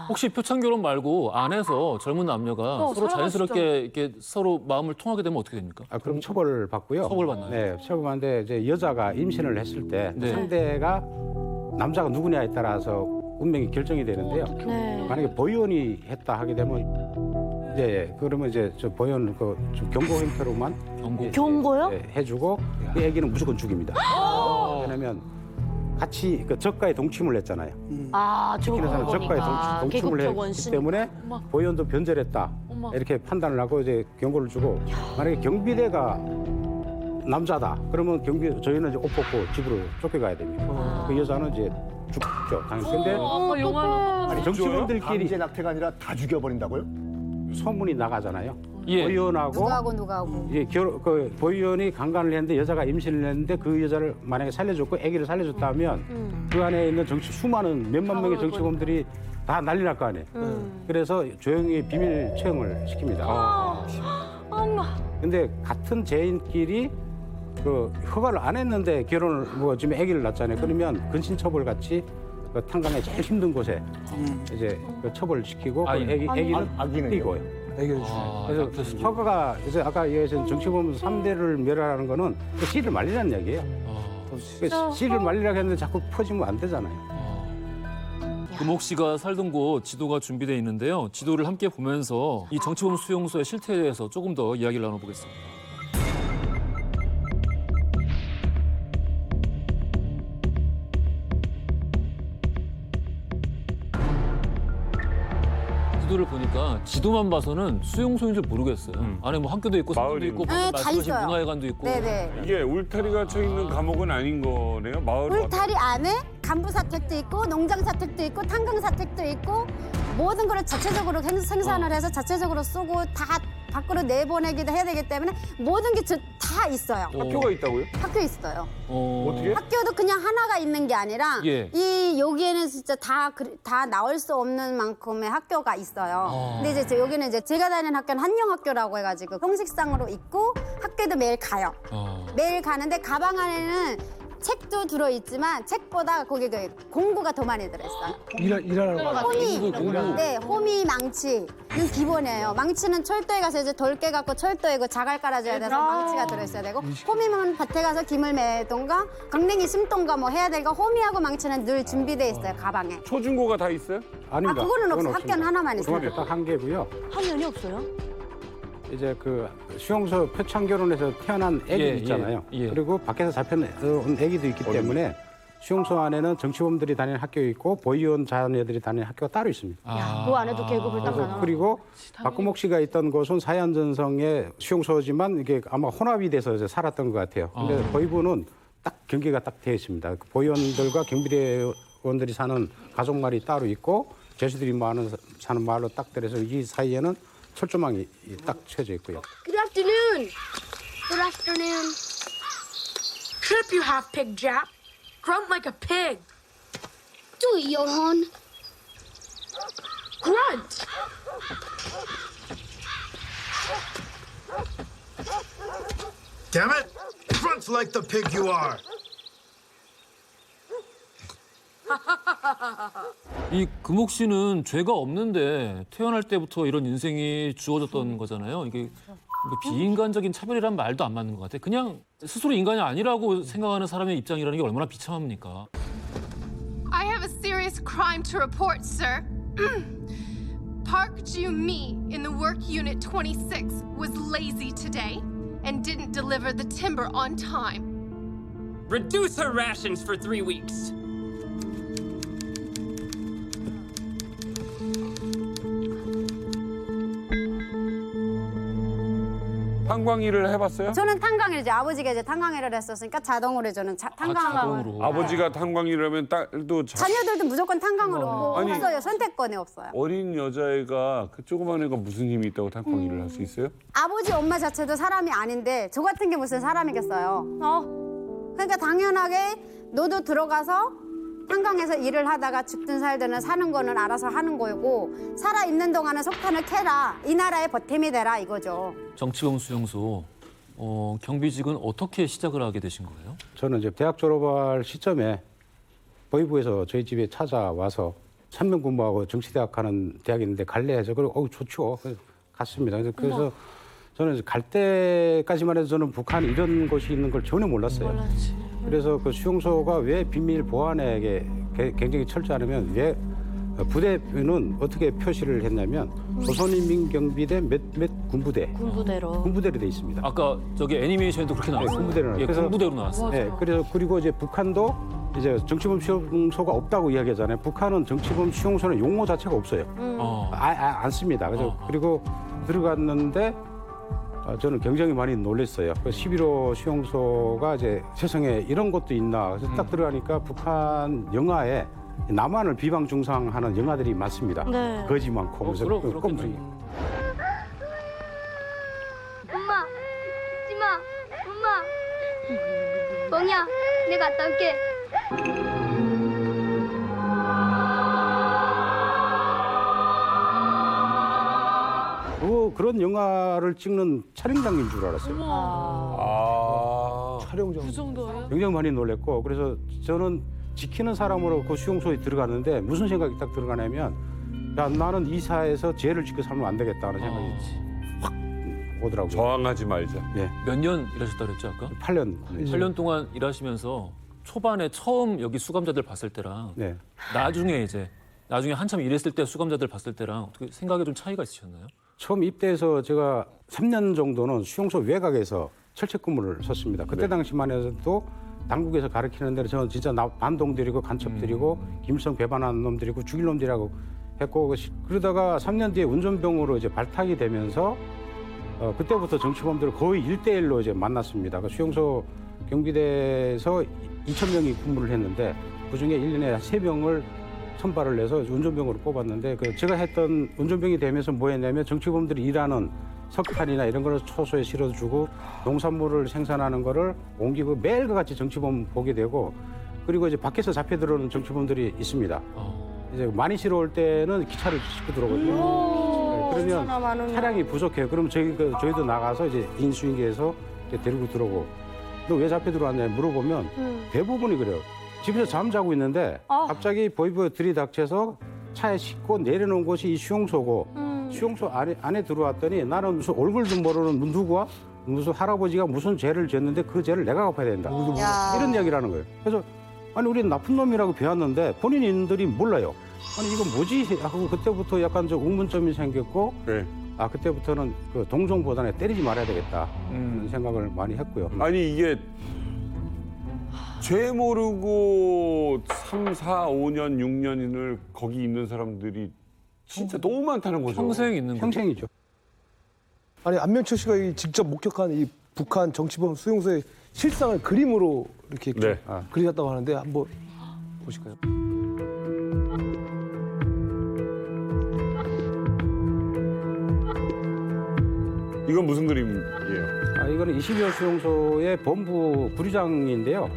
혹시 표창 결혼 말고 안에서 젊은 남녀가 서로 자연스럽게 이렇게 서로 마음을 통하게 되면 어떻게 됩니까? 그럼 처벌을 받고요. 처벌받나요? 네, 처벌받는데 이제 여자가 임신을 했을 때 상대가 남자가 누구냐에 따라서 운명이 결정이 되는데요. 만약에 보이원이 했다 하게 되면 이제 그러면 이제 저 보이원 좀 경고 형태로만 경고요? 해주고 그 애기는 무조건 죽입니다. 왜냐면 같이 그 적가에 동침을 했잖아요. 시키는 사람 적가에 동침을 했기 때문에 보이원도 변절했다 이렇게 판단을 하고 이제 경고를 주고 만약에 경비대가 남자다 그러면 저희는 이제 옷 벗고 집으로 쫓겨가야 됩니다. 그 여자는 이제 죽죠. 당연히. 근데 아니, 정치범들끼리 강제 낙태가 아니라 다 죽여버린다고요? 소문이 나가잖아요. 예. 보이원하고 누가 하고. 예, 보이원이 강간을 했는데 여자가 임신을 했는데 그 여자를 만약에 살려줬고 아기를 살려줬다면 그 안에 있는 수많은 몇만 명의 정치범들이 다 난리 날 거 아니에요. 그래서 조용히 비밀 채용을 시킵니다. 엄마. 근데 같은 죄인끼리 그 허가를 안 했는데 결혼을 지금 아기를 낳잖아요. 그러면 근신처벌 같이 그 탄광에 제일 힘든 곳에 이제 그 처벌을 시키고 그 아기는 띄고요. 그래서 허가가 그래서 아까 얘기하신 정치범 3대를 멸하라는 거는 그 씨를 말리라는 얘기예요. 씨를 말리라고 했는데 자꾸 퍼지면 안 되잖아요. 금옥 씨가 살던 곳 지도가 준비되어 있는데요. 지도를 함께 보면서 이 정치범 수용소의 실태에 대해서 조금 더 이야기를 나눠보겠습니다. 지도를 보니까 지도만 봐서는 수용소인 줄 모르겠어요. 안에 뭐 학교도 있고 성당도 있고 말씀하신 문화회관도 있고. 네네. 이게 울타리가 쳐 있는 감옥은 아닌 거네요. 마을 울타리 안에 간부 사택도 있고 농장 사택도 있고 탄광 사택도 있고 모든 거를 자체적으로 생산을 해서 자체적으로 쏘고 다 밖으로 내보내기도 해야 되기 때문에 모든 게 다 있어요. 학교가 있다고요? 학교 있어요. 어떻게? 학교도 그냥 하나가 있는 게 아니라 예. 여기에는 진짜 다 나올 수 없는 만큼의 학교가 있어요. 근데 이제 여기는 이제 제가 다니는 학교는 한영학교라고 해가지고 형식상으로 있고 학교도 매일 가요. 매일 가는데 가방 안에는 책도 들어있지만 책보다 거기 그 공구가 더 많이 들어있어요. 일하라고. 호미, 망치는 기본이에요. 망치는 철도에 가서 이제 덜 깨갖고 철도에 그 자갈 깔아줘야 돼서 망치가 들어있어야 되고 호미는 밭에 가서 김을 매던가 강냉이 심던가 뭐 해야 되니까 호미하고 망치는 늘 준비돼 있어요 가방에. 초중고가 다 있어요? 아닙니다. 그거는 없어요. 없습니다. 학교는 하나만 있어요. 중학교 딱 한 개고요. 학년이 없어요? 이제 그 수용소 표창 결혼해서 태어난 애기 있잖아요. 그리고 밖에서 잡혀온 애기도 있기 때문에 수용소 안에는 정치범들이 다니는 학교 있고 보이원 자녀들이 다니는 학교가 따로 있습니다. 그 안에도 계급을 딱 나눠. 그리고 박금옥 씨가 있던 곳은 사연전성의 수용소지만 이게 아마 혼합이 돼서 이제 살았던 것 같아요. 근데 보이부는 딱 경계가 딱 되어 있습니다. 보이원들과 경비대원들이 사는 가족말이 따로 있고 제수들이 사는 마을로 딱 들어서 이 사이에는 철조망이 딱 쳐져 있고요. Good afternoon. Good afternoon. Shut up, you half-pig Jap. Grunt like a pig. Do it, Johan. Grunt! Damn it! Grunt like the pig you are! 이 금옥 씨는 죄가 없는데 태어날 때부터 이런 인생이 주어졌던 거잖아요. 이게 뭐 비인간적인 차별이란 말도 안 맞는 것 같아요. 그냥 스스로 인간이 아니라고 생각하는 사람의 입장이라는 게 얼마나 비참합니까? I have a serious crime to report, sir. Park Ju-mi in the work unit 26 was lazy today and didn't deliver the timber on time. Reduce her rations for 3 weeks. 탄광일을 해봤어요? 저는 탄광일 이제 아버지가 이제 탄광일을 했었으니까 자동으로 저는 탄광을. 아버지가 탄광일하면 딸도 자녀들도 무조건 탄광으로 없어요. 선택권이 없어요. 어린 여자애가 그 조그만 애가 무슨 힘이 있다고 탄광일을 할 수 있어요? 아버지 엄마 자체도 사람이 아닌데 저 같은 게 무슨 사람이겠어요. 그러니까 당연하게 너도 들어가서 탄광에서 일을 하다가 죽든 살든 사는 거는 알아서 하는 거고 살아있는 동안은 석탄을 캐라. 이 나라의 보탬이 되라 이거죠. 정치범 수용소 경비직은 어떻게 시작을 하게 되신 거예요? 저는 이제 대학 졸업할 시점에 보이부에서 저희 집에 찾아와서 천명 근무하고 정치대학 가는 대학이 있는데 갈래 해서 그리고 좋죠. 그래서 갔습니다. 그래서 저는 이제 갈 때까지만 해도 저는 북한에 이런 곳이 있는 걸 전혀 몰랐어요. 그래서 그 수용소가 왜 비밀 보안에 굉장히 철저하냐면 왜 부대는 어떻게 표시를 했냐면 조선인민경비대 몇 군부대로 돼 있습니다. 아까 저기 애니메이션에도 그렇게 나왔어요. 군부대로 나왔어요. 그래서 군부대로 나왔어요. 네, 그래서 그리고 이제 북한도 이제 정치범 수용소가 없다고 이야기하잖아요. 북한은 정치범 수용소는 용어 자체가 없어요. 안 씁니다. 그래서 그리고 들어갔는데 저는 굉장히 많이 놀랐어요. 11호 수용소가 이제 세상에 이런 것도 있나. 그래서 딱 들어가니까 북한 영화에 남한을 비방 중상하는 영화들이 많습니다. 네. 거지 많고 무슨 그렇겠죠. 꼼수리. 엄마, 웃지 마. 엄마. 멍이야, 내가 갔다 올게. 그런 영화를 찍는 촬영장인 줄 알았어요. 촬영장. 그 정도예요? 굉장히 많이 놀랬고 그래서 저는 지키는 사람으로 그 수용소에 들어갔는데 무슨 생각이 딱 들어가냐면 야 나는 이 사회에서 죄를 짓고 살면 안 되겠다는 생각이 확 오더라고요. 저항하지 말자. 예. 몇 년 일하셨다 그랬죠 아까? 8년. 8년 동안 일하시면서 초반에 처음 여기 수감자들 봤을 때랑 네. 나중에 한참 일했을 때 수감자들 봤을 때랑 어떻게 생각에 좀 차이가 있으셨나요? 처음 입대해서 제가 3년 정도는 수용소 외곽에서 철책 근무를 썼습니다. 그때 당시만 해도 당국에서 가르치는 대로 저는 진짜 반동들이고 간첩들이고 김일성 배반한 놈들이고 죽일 놈들이라고 했고 그러다가 3년 뒤에 운전병으로 이제 발탁이 되면서 그때부터 정치범들을 거의 1대1로 이제 만났습니다. 그 수용소 경비대에서 2,000명이 근무를 했는데 그중에 1년에 3명을 선발을 해서 운전병으로 뽑았는데 제가 했던 운전병이 되면서 뭐 했냐면 정치범들이 일하는 석탄이나 이런 거를 초소에 실어주고 농산물을 생산하는 거를 옮기고 매일같이 정치범 보게 되고 그리고 이제 밖에서 잡혀 들어오는 정치범들이 있습니다. 이제 많이 실어올 때는 기차를 싣고 들어오거든요. 네, 그러면 차량이 부족해요. 그럼 저희도 나가서 이제 인수인계해서 데리고 들어오고 너 왜 잡혀 들어왔냐 물어보면 대부분이 그래요. 집에서 잠자고 있는데 갑자기 보이브 들이닥쳐서 차에 싣고 내려놓은 곳이 이 수용소고 수용소 안에 들어왔더니 나는 무슨 얼굴도 모르는 누구와 무슨 할아버지가 무슨 죄를 졌는데 그 죄를 내가 갚아야 된다. 이런 이야기를 하는 거예요. 그래서 아니 우리는 나쁜 놈이라고 배웠는데 본인들이 몰라요. 아니 이건 뭐지 하고 그때부터 약간 좀 의문점이 생겼고 네. 그때부터는 그 동종보다는 때리지 말아야 되겠다 그런 생각을 많이 했고요. 아니 이게 죄 모르고 3, 4, 5년, 6년을 거기 있는 사람들이 진짜 너무 많다는 거죠. 평생 있는 거죠. 평생이죠. 아니 안명철 씨가 직접 목격한 이 북한 정치범 수용소의 실상을 그림으로 이렇게 그리셨다고 하는데 한번 보실까요? 이건 무슨 그림이에요? 이거는 22호 수용소의 본부 구리장인데요.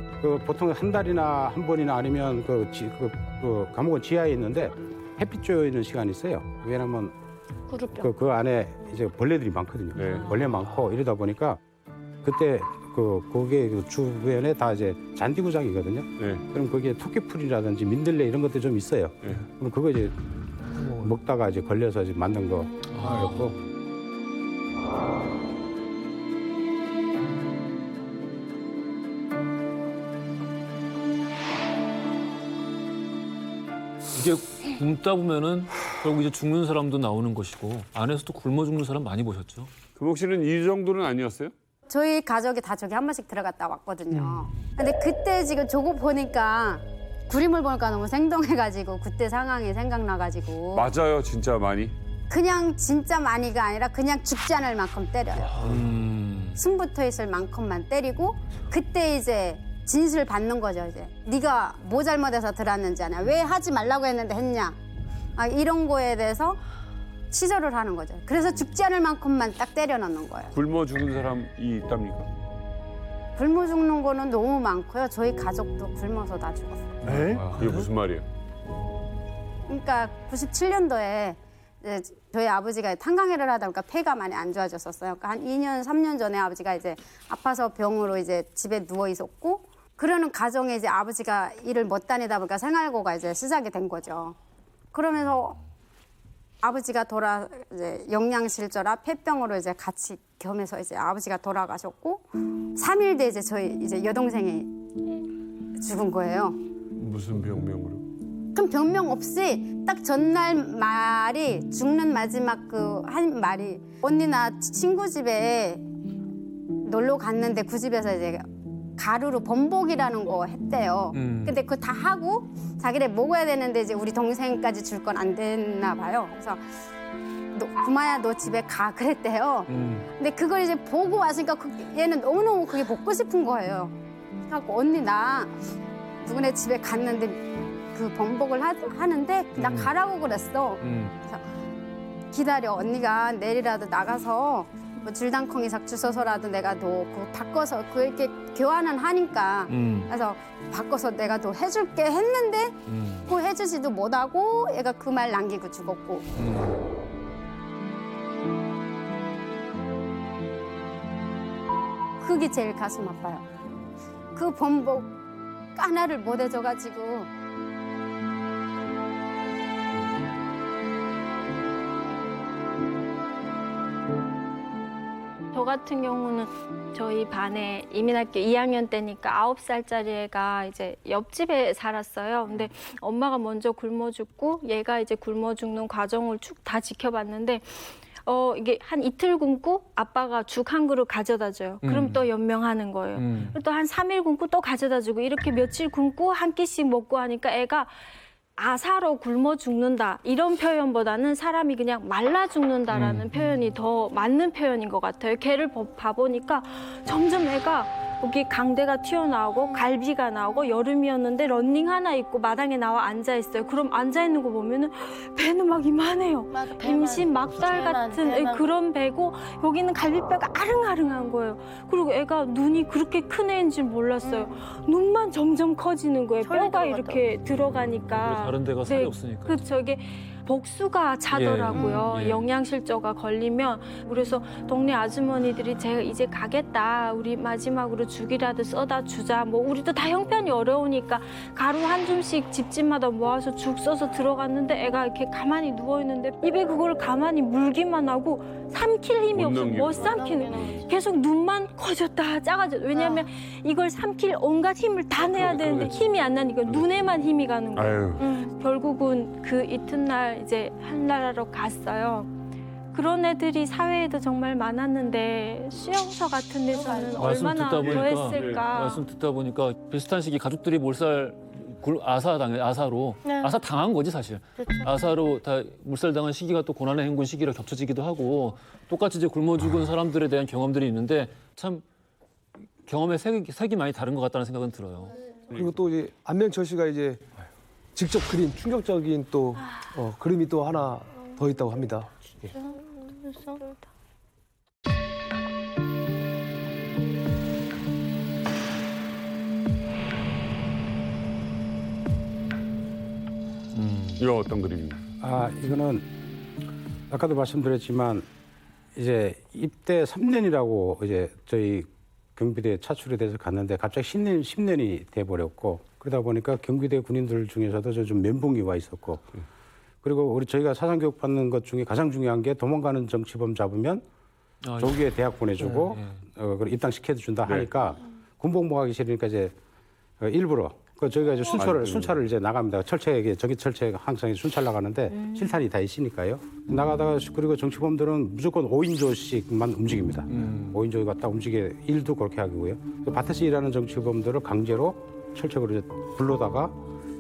보통 한 달이나 한 번이나 아니면 그 감옥은 지하에 있는데 햇빛 쬐어 있는 시간이 있어요. 왜냐면 그 안에 이제 벌레들이 많거든요. 벌레 많고 이러다 보니까 그때 거기에 주변에 다 이제 잔디구장이거든요. 그럼 거기에 토끼풀이라든지 민들레 이런 것도 좀 있어요. 그럼 그거 이제 먹다가 이제 걸려서 이제 만든 거였고. 이게 굶다 보면은 결국 이제 죽는 사람도 나오는 것이고 안에서도 굶어 죽는 사람 많이 보셨죠? 금옥 씨는 이 정도는 아니었어요? 저희 가족이 다 저기 한 번씩 들어갔다 왔거든요. 근데 그때 지금 저거 보니까 그림을 보니까 너무 생동해가지고 그때 상황이 생각나가지고 맞아요, 진짜 많이. 그냥 진짜 많이가 아니라 그냥 죽지 않을 만큼 때려요. 숨붙어 있을 만큼만 때리고 그때 이제 진술 받는 거죠. 이제 네가 뭐 잘못해서 들어왔는지 아냐, 왜 하지 말라고 했는데 했냐, 이런 거에 대해서 치절을 하는 거죠. 그래서 죽지 않을 만큼만 딱 때려넣는 거예요. 굶어 죽은 사람이 있답니까? 굶어 죽는 거는 너무 많고요. 저희 가족도 굶어서 다 죽었어요. 그게 무슨 말이에요? 그러니까 97년도에 이제 저희 아버지가 탄광일을 하다 보니까 폐가 많이 안 좋아졌었어요. 그러니까 한 2년, 3년 전에 아버지가 이제 아파서 병으로 이제 집에 누워 있었고, 그러는 가정에 이제 아버지가 일을 못 다니다 보니까 생활고가 이제 시작이 된 거죠. 그러면서 아버지가 이제 영양실조라 폐병으로 이제 같이 겸해서 이제 아버지가 돌아가셨고 3일 뒤에 이제 저희 이제 여동생이 죽은 거예요. 무슨 병명으로? 그럼 병명 없이 딱 전날 말이 죽는 마지막 한 말이 언니 나 친구 집에 놀러 갔는데 그 집에서 이제 가루로 범복이라는 거 했대요. 근데 그거 다 하고 자기네 먹어야 되는데 이제 우리 동생까지 줄 건 안 됐나 봐요. 그래서 구마야 너 집에 가 그랬대요. 근데 그걸 이제 보고 왔으니까 얘는 너무너무 그게 먹고 싶은 거예요. 그래서 언니 나 누구네 집에 갔는데 그 번복을 하는데 나 가라고 그랬어. 그래서 기다려 언니가 내일이라도 나가서 뭐 줄당콩이 작주 써서라도 내가 너 그거 바꿔서 그 이렇게 교환은 하니까 그래서 바꿔서 내가 너 해줄게 했는데 그거 해주지도 못하고 얘가 그 말 남기고 죽었고. 그게 제일 가슴 아파요. 그 번복 하나를 못 해줘가지고. 저 같은 경우는 저희 반에 이민학교 2학년 때니까 9살짜리 애가 이제 옆집에 살았어요. 근데 엄마가 먼저 굶어 죽고 얘가 이제 굶어 죽는 과정을 쭉 다 지켜봤는데 이게 한 이틀 굶고 아빠가 죽 한 그릇 가져다 줘요. 그럼 또 연명하는 거예요. 또 한 3일 굶고 또 가져다 주고 이렇게 며칠 굶고 한 끼씩 먹고 하니까 애가 아사로 굶어 죽는다 이런 표현보다는 사람이 그냥 말라 죽는다라는 표현이 더 맞는 표현인 것 같아요. 걔를 봐보니까 점점 애가 여기 강대가 튀어나오고 갈비가 나오고 여름이었는데 런닝 하나 입고 마당에 나와 앉아 있어요. 그럼 앉아 있는 거 보면은 배는 막 이만해요. 임신 막달 같은 그런 배고 여기는 갈비뼈가 아릉아릉한 거예요. 그리고 애가 눈이 그렇게 큰 애인 줄 몰랐어요. 눈만 점점 커지는 거예요. 뼈가 이렇게 들어가니까. 다른 데가 살이 없으니까. 그렇죠. 이게 복수가 차더라고요. 예. 영양실조가 걸리면. 그래서 동네 아주머니들이 제가 이제 가겠다. 우리 마지막으로 죽이라도 써다 주자. 뭐 우리도 다 형편이 어려우니까 가루 한 줌씩 집집마다 모아서 죽 써서 들어갔는데 애가 이렇게 가만히 누워 있는데 입에 그걸 가만히 물기만 하고 삼킬 힘이 없어. 못 삼키는. 계속 눈만 커졌다 작아졌다. 왜냐하면 이걸 삼킬 온갖 힘을 다 내야 되는데 힘이 안 나니까 눈에만 힘이 가는 거예요. 결국은 그 이튿날 이제 한나라로 갔어요. 그런 애들이 사회에도 정말 많았는데 수용소 같은 데서는 얼마나 더했을까. 말씀 듣다 보니까 비슷한 시기 가족들이 몰살 아사로 아사 당한 거지 사실. 아사로 다 몰살당한 시기가 또 고난의 행군 시기로 겹쳐지기도 하고 똑같이 이제 굶어 죽은 사람들에 대한 경험들이 있는데 참 경험의 색이 많이 다른 것 같다는 생각은 들어요. 그리고 또 이제 안명철 씨가 이제 직접 그린 충격적인 또 그림이 또 하나 더 있다고 합니다. 예. 이거 어떤 그림입니까? 이거는 아까도 말씀드렸지만 이제 입대 3년이라고 이제 저희 경비대에 차출이 돼서 갔는데 갑자기 10년이 돼버렸고 그러다 보니까 경비대 군인들 중에서도 좀 멘붕이 와 있었고 그리고 저희가 사상교육 받는 것 중에 가장 중요한 게 도망가는 정치범 잡으면 조기에 대학 보내주고 입당시켜준다 하니까 군복무하기 싫으니까 이제 일부러 저희가 이제 순찰을 이제 나갑니다. 철책에 저기 철책 항상 순찰 나가는데 실탄이 다 있으니까요. 나가다가 그리고 정치범들은 무조건 5인조씩만 움직입니다. 5인조 갖다 움직여 일도 그렇게 하고요. 밭에서 일하는 정치범들을 강제로 철책으로 이제 불러다가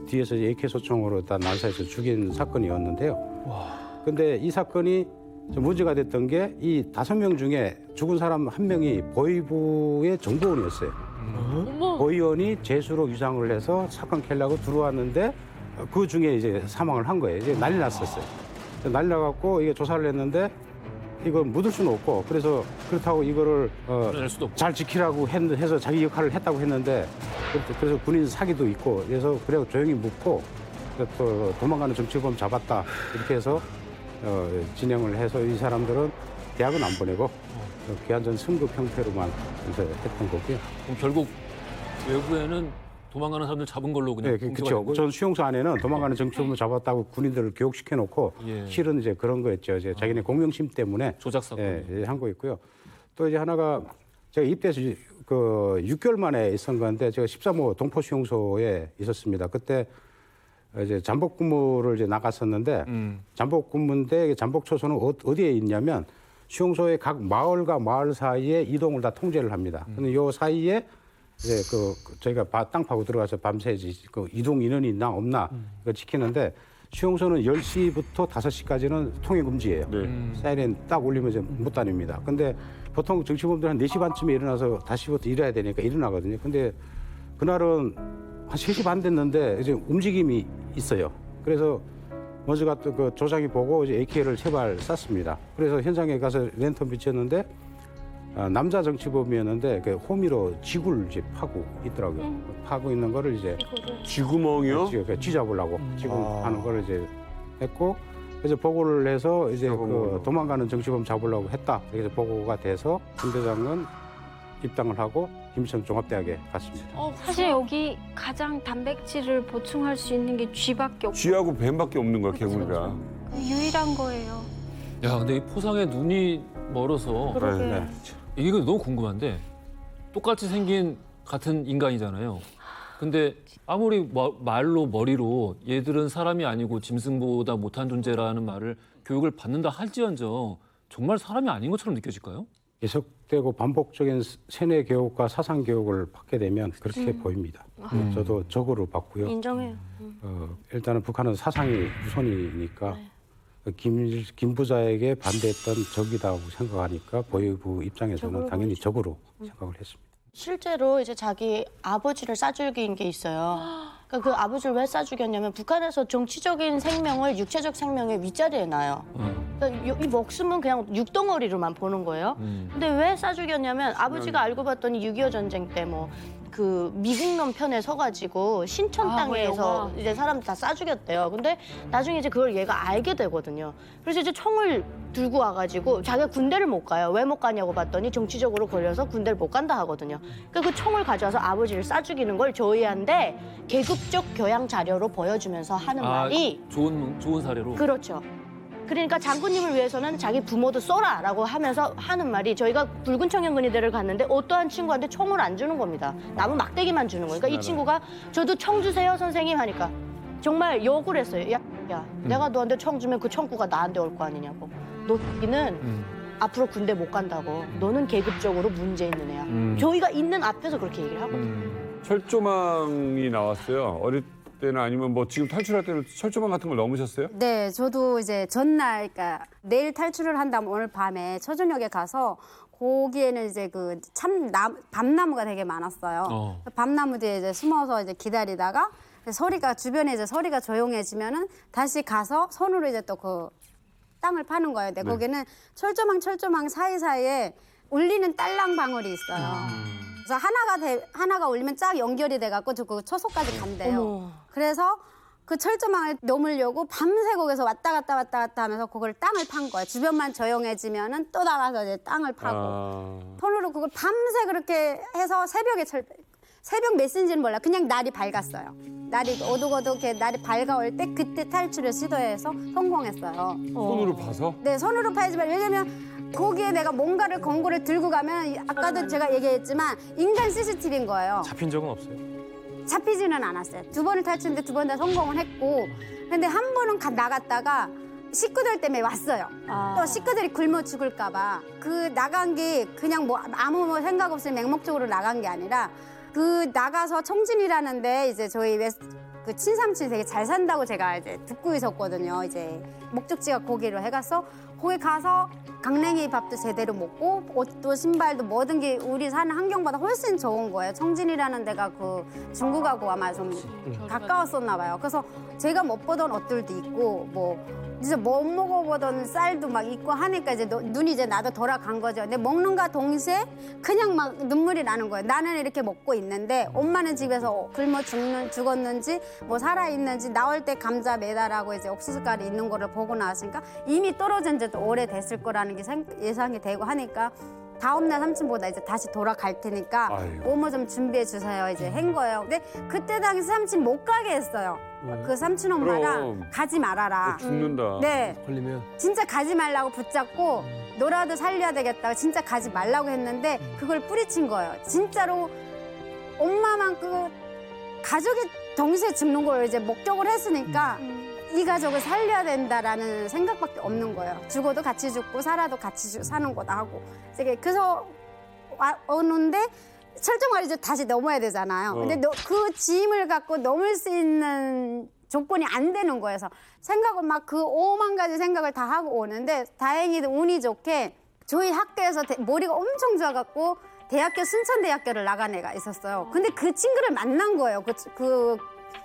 뒤에서 AK 소총으로 다 난사해서 죽인 사건이었는데요. 근데 이 사건이 좀 문제가 됐던 게 이 5명 중에 죽은 사람 1명이 보위부의 정보원이었어요. 보위원이 재수로 유상을 해서 사건 캘려고 들어왔는데 그 중에 이제 사망을 한 거예요. 이제 난리 났었어요. 난리 나갖고 이게 조사를 했는데 이걸 묻을 수는 없고 그래서 그렇다고 이거를 잘 지키라고 해서 자기 역할을 했다고 했는데 그래서 군인 사기도 있고 그래서 조용히 묻고 또 도망가는 정치범 잡았다 이렇게 해서 진행을 해서 이 사람들은 대학은 안 보내고 기한전 승급 형태로만 했던 거고요. 그럼 결국 외부에는 도망가는 사람들 잡은 걸로 그냥 그렇죠. 전 수용소 안에는 도망가는 정치범을 잡았다고 군인들을 교육시켜놓고 실은 이제 그런 거였죠. 이제 자기네 공명심 때문에 조작 사건 한 거 있고요. 또 이제 하나가 제가 입대해서 그 6개월 만에 있었던 건데 제가 13호 동포 수용소에 있었습니다. 그때 이제 잠복 근무를 이제 나갔었는데 잠복 근무인데 잠복 초소는 어디에 있냐면 수용소의 각 마을과 마을 사이에 이동을 다 통제를 합니다. 근데 요 사이에 이제 저희가 땅 파고 들어가서 밤새 그 이동 인원이 있나 없나 이거 지키는데 수용소는 10시부터 5시까지는 통행 금지예요. 사이렌 딱 울리면 이제 못 다닙니다. 근데 보통 정치범들 한 4시 반쯤에 일어나서 다시부터 일해야 되니까 일어나거든요. 근데 그날은 한 3시 반 됐는데 이제 움직임이 있어요. 그래서 먼저 갔던 그 조장이 보고 이제 AK를 3발 쐈습니다. 그래서 현장에 가서 랜턴 비쳤는데 남자 정치범이었는데 그 호미로 쥐구를 이제 파고 있더라고요. 파고 있는 거를 이제 쥐구멍이요? 쥐잡으려고 지금 하는 거를 이제 했고 그래서 보고를 해서 이제 그 도망가는 정치범 잡으려고 했다. 그래서 보고가 돼서 김 대장은 입당을 하고 김천 종합대학에 갔습니다. 사실 여기 가장 단백질을 보충할 수 있는 게 쥐밖에 없고 쥐하고 뱀밖에 없는 거야, 개구리가. 유일한 거예요. 야, 근데 이 포상에 눈이 멀어서 그러게. 이거 너무 궁금한데 똑같이 생긴 같은 인간이잖아요. 근데 아무리 말로 머리로 얘들은 사람이 아니고 짐승보다 못한 존재라는 말을 교육을 받는다 할지언정 정말 사람이 아닌 것처럼 느껴질까요? 계속되고 반복적인 세뇌 교육과 사상 교육을 받게 되면 그렇게 보입니다. 저도 적으로 봤고요. 인정해요. 일단은 북한은 사상이 우선이니까 김 부자에게 반대했던 적이다고 생각하니까 보위부 입장에서는 당연히 적으로 생각을 했습니다. 실제로 이제 자기 아버지를 싸죽인 게 있어요. 그러니까 그 아버지를 왜 싸죽였냐면 북한에서 정치적인 생명을 육체적 생명의 윗자리에 놔요. 그러니까 이 목숨은 그냥 육덩어리로만 보는 거예요. 근데 왜 싸죽였냐면 아버지가 알고 봤더니 6.25 전쟁 때 뭐 그 미국놈 편에 서가지고 신천 땅에서 이제 사람들 다 싸죽였대요. 근데 나중에 이제 그걸 얘가 알게 되거든요. 그래서 이제 총을 들고 와가지고 자기가 군대를 못 가요. 왜 못 가냐고 봤더니 정치적으로 걸려서 군대를 못 간다 하거든요. 그러니까 그 총을 가져와서 아버지를 싸죽이는 걸 저희한테 계급적 교양 자료로 보여주면서 하는 말이 좋은 사례로. 그렇죠. 그러니까 장군님을 위해서는 자기 부모도 쏘라라고 하면서 하는 말이 저희가 붉은 청년군의대를 갔는데 어떠한 친구한테 총을 안 주는 겁니다. 나무 막대기만 주는 거니까 이 친구가 저도 총 주세요 선생님 하니까 정말 욕을 했어요. 야, 내가 너한테 총 주면 그 총구가 나한테 올 거 아니냐고. 너는 앞으로 군대 못 간다고. 너는 계급적으로 문제 있는 애야. 저희가 있는 앞에서 그렇게 얘기를 하거든요. 철조망이 나왔어요. 어릴 때는 아니면 뭐 지금 탈출할 때는 철조망 같은 걸 넘으셨어요? 네, 저도 이제 전날, 그러니까 내일 탈출을 한다면 오늘 밤에 초저녁에 가서 거기에는 이제 그 밤나무가 되게 많았어요. 밤나무 뒤에 이제 숨어서 이제 기다리다가 주변에 이제 소리가 조용해지면은 다시 가서 손으로 이제 또 그 땅을 파는 거예요. 근데 거기는 철조망 사이사이에 울리는 딸랑 방울이 있어요. 그래서 하나가 울리면 쫙 연결이 돼갖고 그 초소까지 간대요. 그래서 그 철조망을 넘으려고 밤새 거기서 왔다 갔다 하면서 그걸 땅을 판 거예요. 주변만 조용해지면은 또 나가서 이제 땅을 파고. 손으로 그걸 밤새 그렇게 해서 새벽 몇 시인지는 몰라. 그냥 날이 밝았어요. 날이 어둑어둑하게 날이 밝아올 때 그때 탈출을 시도해서 성공했어요. 손으로 파서? 네, 손으로 파야지만 왜냐면 거기에 내가 뭔가를 건고를 들고 가면 아까도 제가 얘기했지만 인간 CCTV인 거예요. 잡힌 적은 없어요? 잡히지는 않았어요. 2번을 탈출했는데 2번 다 성공을 했고 근데 한 번은 나갔다가 식구들 때문에 왔어요. 또 식구들이 굶어 죽을까 봐. 그 나간 게 그냥 뭐 아무 생각 없이 맹목적으로 나간 게 아니라 그 나가서 청진이라는데 이제 저희 그 친삼촌이 되게 잘 산다고 제가 이제 듣고 있었거든요. 이제 목적지가 거기로 해가서 거기 가서 강냉이 밥도 제대로 먹고 옷도 신발도 모든 게 우리 사는 환경보다 훨씬 좋은 거예요. 청진이라는 데가 그 중국하고 아마 좀 가까웠었나 봐요. 그래서 제가 못 보던 옷들도 있고 뭐 이제 못 먹어보던 쌀도 막 있고 하니까 이제 눈이 이제 나도 돌아간 거죠. 근데 먹는가 동시에 그냥 막 눈물이 나는 거예요. 나는 이렇게 먹고 있는데 엄마는 집에서 굶어 죽었는지 뭐 살아있는지 나올 때 감자 매달하고 이제 옥수수가루 있는 거를 보고 나왔으니까 이미 떨어진 지도 오래됐을 거라는 게 예상이 되고 하니까 다음날 삼촌보다 이제 다시 돌아갈 테니까 뭐뭐 좀 준비해 주세요. 이제 한 거예요. 근데 그때 당시 삼촌 못 가게 했어요. 그 삼촌 엄마랑 가지 말아라. 죽는다. 네. 걸리면. 진짜 가지 말라고 붙잡고 너라도 살려야 되겠다고 진짜 가지 말라고 했는데 그걸 뿌리친 거예요. 진짜로 엄마만큼 가족이 동시에 죽는 걸 이제 목격을 했으니까 이 가족을 살려야 된다라는 생각밖에 없는 거예요. 죽어도 같이 죽고 살아도 같이 사는 거다 하고. 그래서 오는데 철조망을 이제 다시 넘어야 되잖아요. 근데 그 짐을 갖고 넘을 수 있는 조건이 안 되는 거예요. 그래서 생각을 막 그 5만 가지 생각을 다 하고 오는데 다행히도 운이 좋게 저희 학교에서 머리가 엄청 좋아갖고 대학교 순천대학교를 나간 애가 있었어요. 근데 그 친구를 만난 거예요. 그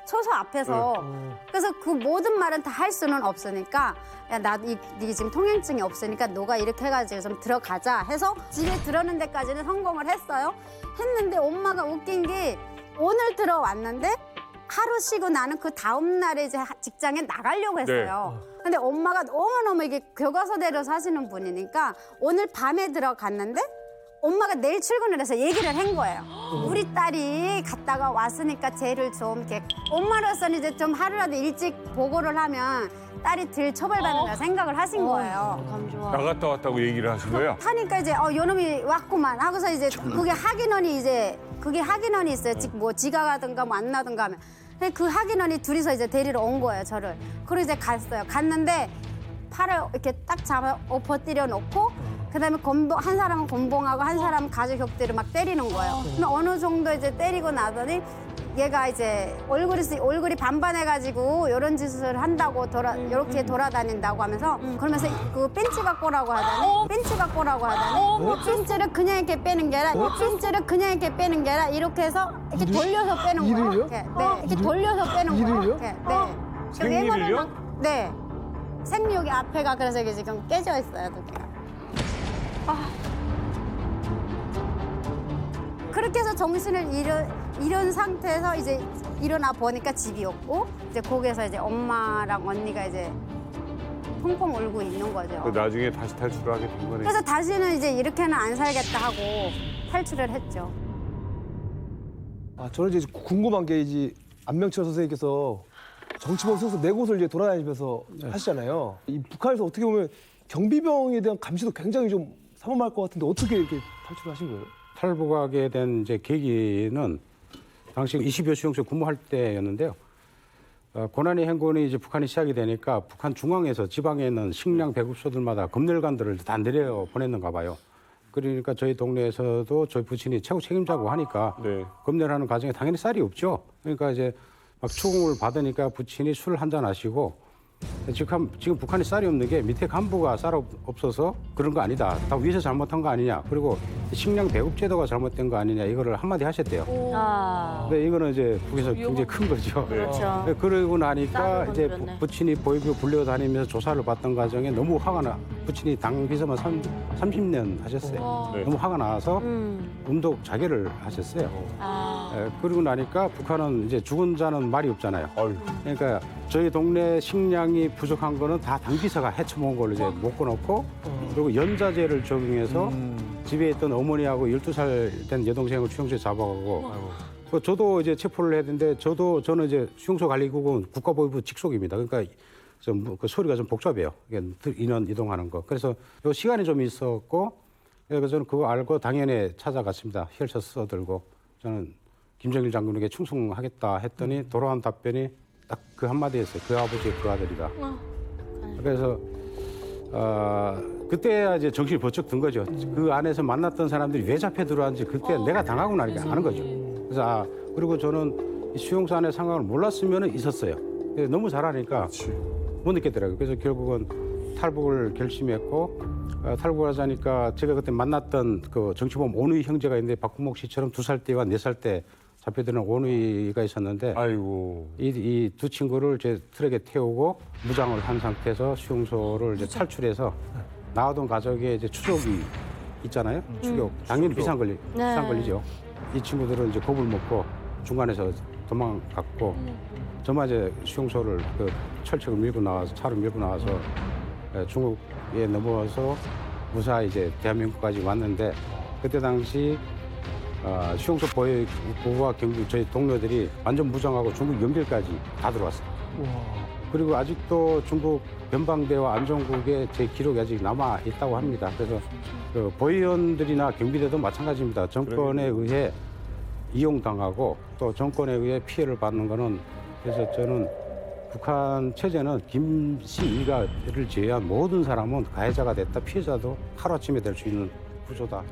초소 앞에서. 그래서 그 모든 말은 다 할 수는 없으니까 야, 네 지금 통행증이 없으니까 너가 이렇게 해가지고 좀 들어가자 해서 집에 들어오는 데까지는 성공을 했어요. 했는데 엄마가 웃긴 게 오늘 들어왔는데 하루 쉬고 나는 그 다음 날에 이제 직장에 나가려고 했어요. 근데 엄마가 너무너무 이게 교과서대로 사시는 분이니까 오늘 밤에 들어갔는데 엄마가 내일 출근을 해서 얘기를 한 거예요. 우리 딸이 갔다가 왔으니까 쟤를 좀 이렇게 엄마로서는 이제 좀 하루라도 일찍 보고를 하면 딸이 덜 처벌받는다 생각을 하신 거예요. 감 좋아. 나갔다 왔다고 얘기를 하신 거예요? 하니까 이제 요놈이 왔구만 하고서 이제 그게 확인원이 있어요. 뭐 지가 가든가 뭐 안 나든가 하면. 근데 그 확인원이 둘이서 이제 데리러 온 거예요, 저를. 그리고 이제 갔어요. 갔는데 팔을 이렇게 딱 잡아 엎어뜨려 놓고 그다음에 한 사람은 곤봉하고 한 사람은 가죽 격대를 막 때리는 거예요. 근데 어느 정도 이제 때리고 나더니 얘가 이제 얼굴이 반반해가지고 이런 짓을 한다고 이렇게 돌아다닌다고 하면서 그러면서 그 벤치 갖고 오라고 하더니 벤치를 그냥 이렇게 빼는 게 아니라 벤치를 그냥 이렇게 빼는 게 아니라 이렇게 해서 이렇게 돌려서 빼는 거예요. 이렇게. 네, 이렇게 돌려서 빼는 거예요. 이렇게. 네. 생리를요? 네. 생리욕이 앞에가 그래서 이게 지금 깨져 있어요, 그게. 그렇게 해서 정신을 잃은 상태에서 이제 일어나 보니까 집이 없고 이제 거기에서 이제 엄마랑 언니가 이제 펑펑 울고 있는 거죠. 나중에 다시 탈출을 하게 된 거네요. 그래서 다시는 이제 이렇게는 안 살겠다 하고 탈출을 했죠. 저는 이제 궁금한 게 이제 안명철 선생님께서 정치범 수용소 4곳을 이제 돌아다니면서 하시잖아요. 이 북한에서 어떻게 보면 경비병에 대한 감시도 굉장히 좀 삼엄할 것 같은데 어떻게 이렇게 탈출을 하신 거예요? 탈북하게 된 이제 계기는 당시 20여 수용소 근무할 때였는데요. 고난의 행군이 이제 북한이 시작이 되니까 북한 중앙에서 지방에 있는 식량 배급소들마다 검열관들을 다 내려 보냈는가 봐요. 그러니까 저희 동네에서도 저희 부친이 최고 책임자고 하니까 검열하는 과정에 당연히 쌀이 없죠. 그러니까 이제 막 추궁을 받으니까 부친이 술 한잔 하시고 지금 북한에 쌀이 없는 게 밑에 간부가 쌀 없어서 그런 거 아니다. 다 위에서 잘못한 거 아니냐. 그리고 식량 배급 제도가 잘못된 거 아니냐. 이거를 한마디 하셨대요. 근데 이거는 이제 북에서 굉장히 큰 거죠. 그렇죠. 그러고 나니까 이제 건드렸네. 부친이 보이고 불려다니면서 조사를 받던 과정에 너무 화가 나. 부친이 당 비서만 30년 하셨어요. 너무 화가 나서 운동 자결을 하셨어요. 그러고 나니까 북한은 이제 죽은 자는 말이 없잖아요. 그러니까 저희 동네 식량이 부족한 거는 다 당비서가 헤쳐먹은 걸로 이제 묶어놓고 그리고 연자제를 적용해서 집에 있던 어머니하고 12살 된 여동생을 수용소에 잡아가고 저도 이제 체포를 했는데 저는 이제 수용소 관리국은 국가보위부 직속입니다. 그러니까 좀 그 소리가 좀 복잡해요. 인원 이동하는 거. 그래서 요 시간이 좀 있었고 그래서 저는 그거 알고 당연히 찾아갔습니다. 혈서 써들고 저는 김정일 장군에게 충성하겠다 했더니 돌아온 답변이 딱 그 한마디였어요. 그 아버지 그 아들이다. 그래서 그때야 이제 정신이 번쩍 든 거죠. 그 안에서 만났던 사람들이 왜 잡혀 들어왔는지 그때 내가 당하고 나니까 아는 거죠. 그래서 그리고 저는 수용소 안에 상황을 몰랐으면 있었어요. 너무 잘하니까 못 느꼈더라고요. 그래서 결국은 탈북을 결심했고 탈북을 하자니까 제가 그때 만났던 그 정치범 오누이 형제가 있는데 박구목 씨처럼 2살 때와 4살 때 잡혀드는 오누이가 있었는데 이 두 친구를 제 트럭에 태우고 무장을 한 상태에서 수용소를 이제 탈출해서 나오던 가족의 이제 추적이 있잖아요. 추격. 당연히 비상 걸리죠. 이 친구들은 이제 겁을 먹고 중간에서 도망갔고 저만 이제 수용소를 그 철책을 밀고 나와서 차를 밀고 나와서 중국에 넘어와서 무사히 이제 대한민국까지 왔는데 그때 당시 수용소 보호와 경비 저희 동료들이 완전 무장하고 중국 연결까지 다 들어왔어요. 그리고 아직도 중국 변방대와 안전국에 제 기록이 아직 남아 있다고 합니다. 그래서 그 보위원들이나 경비대도 마찬가지입니다. 정권에 의해 이용당하고 또 정권에 의해 피해를 받는 거는 그래서 저는 북한 체제는 김씨 일가를 제외한 모든 사람은 가해자가 됐다 피해자도 하루아침에 될 수 있는 구조다.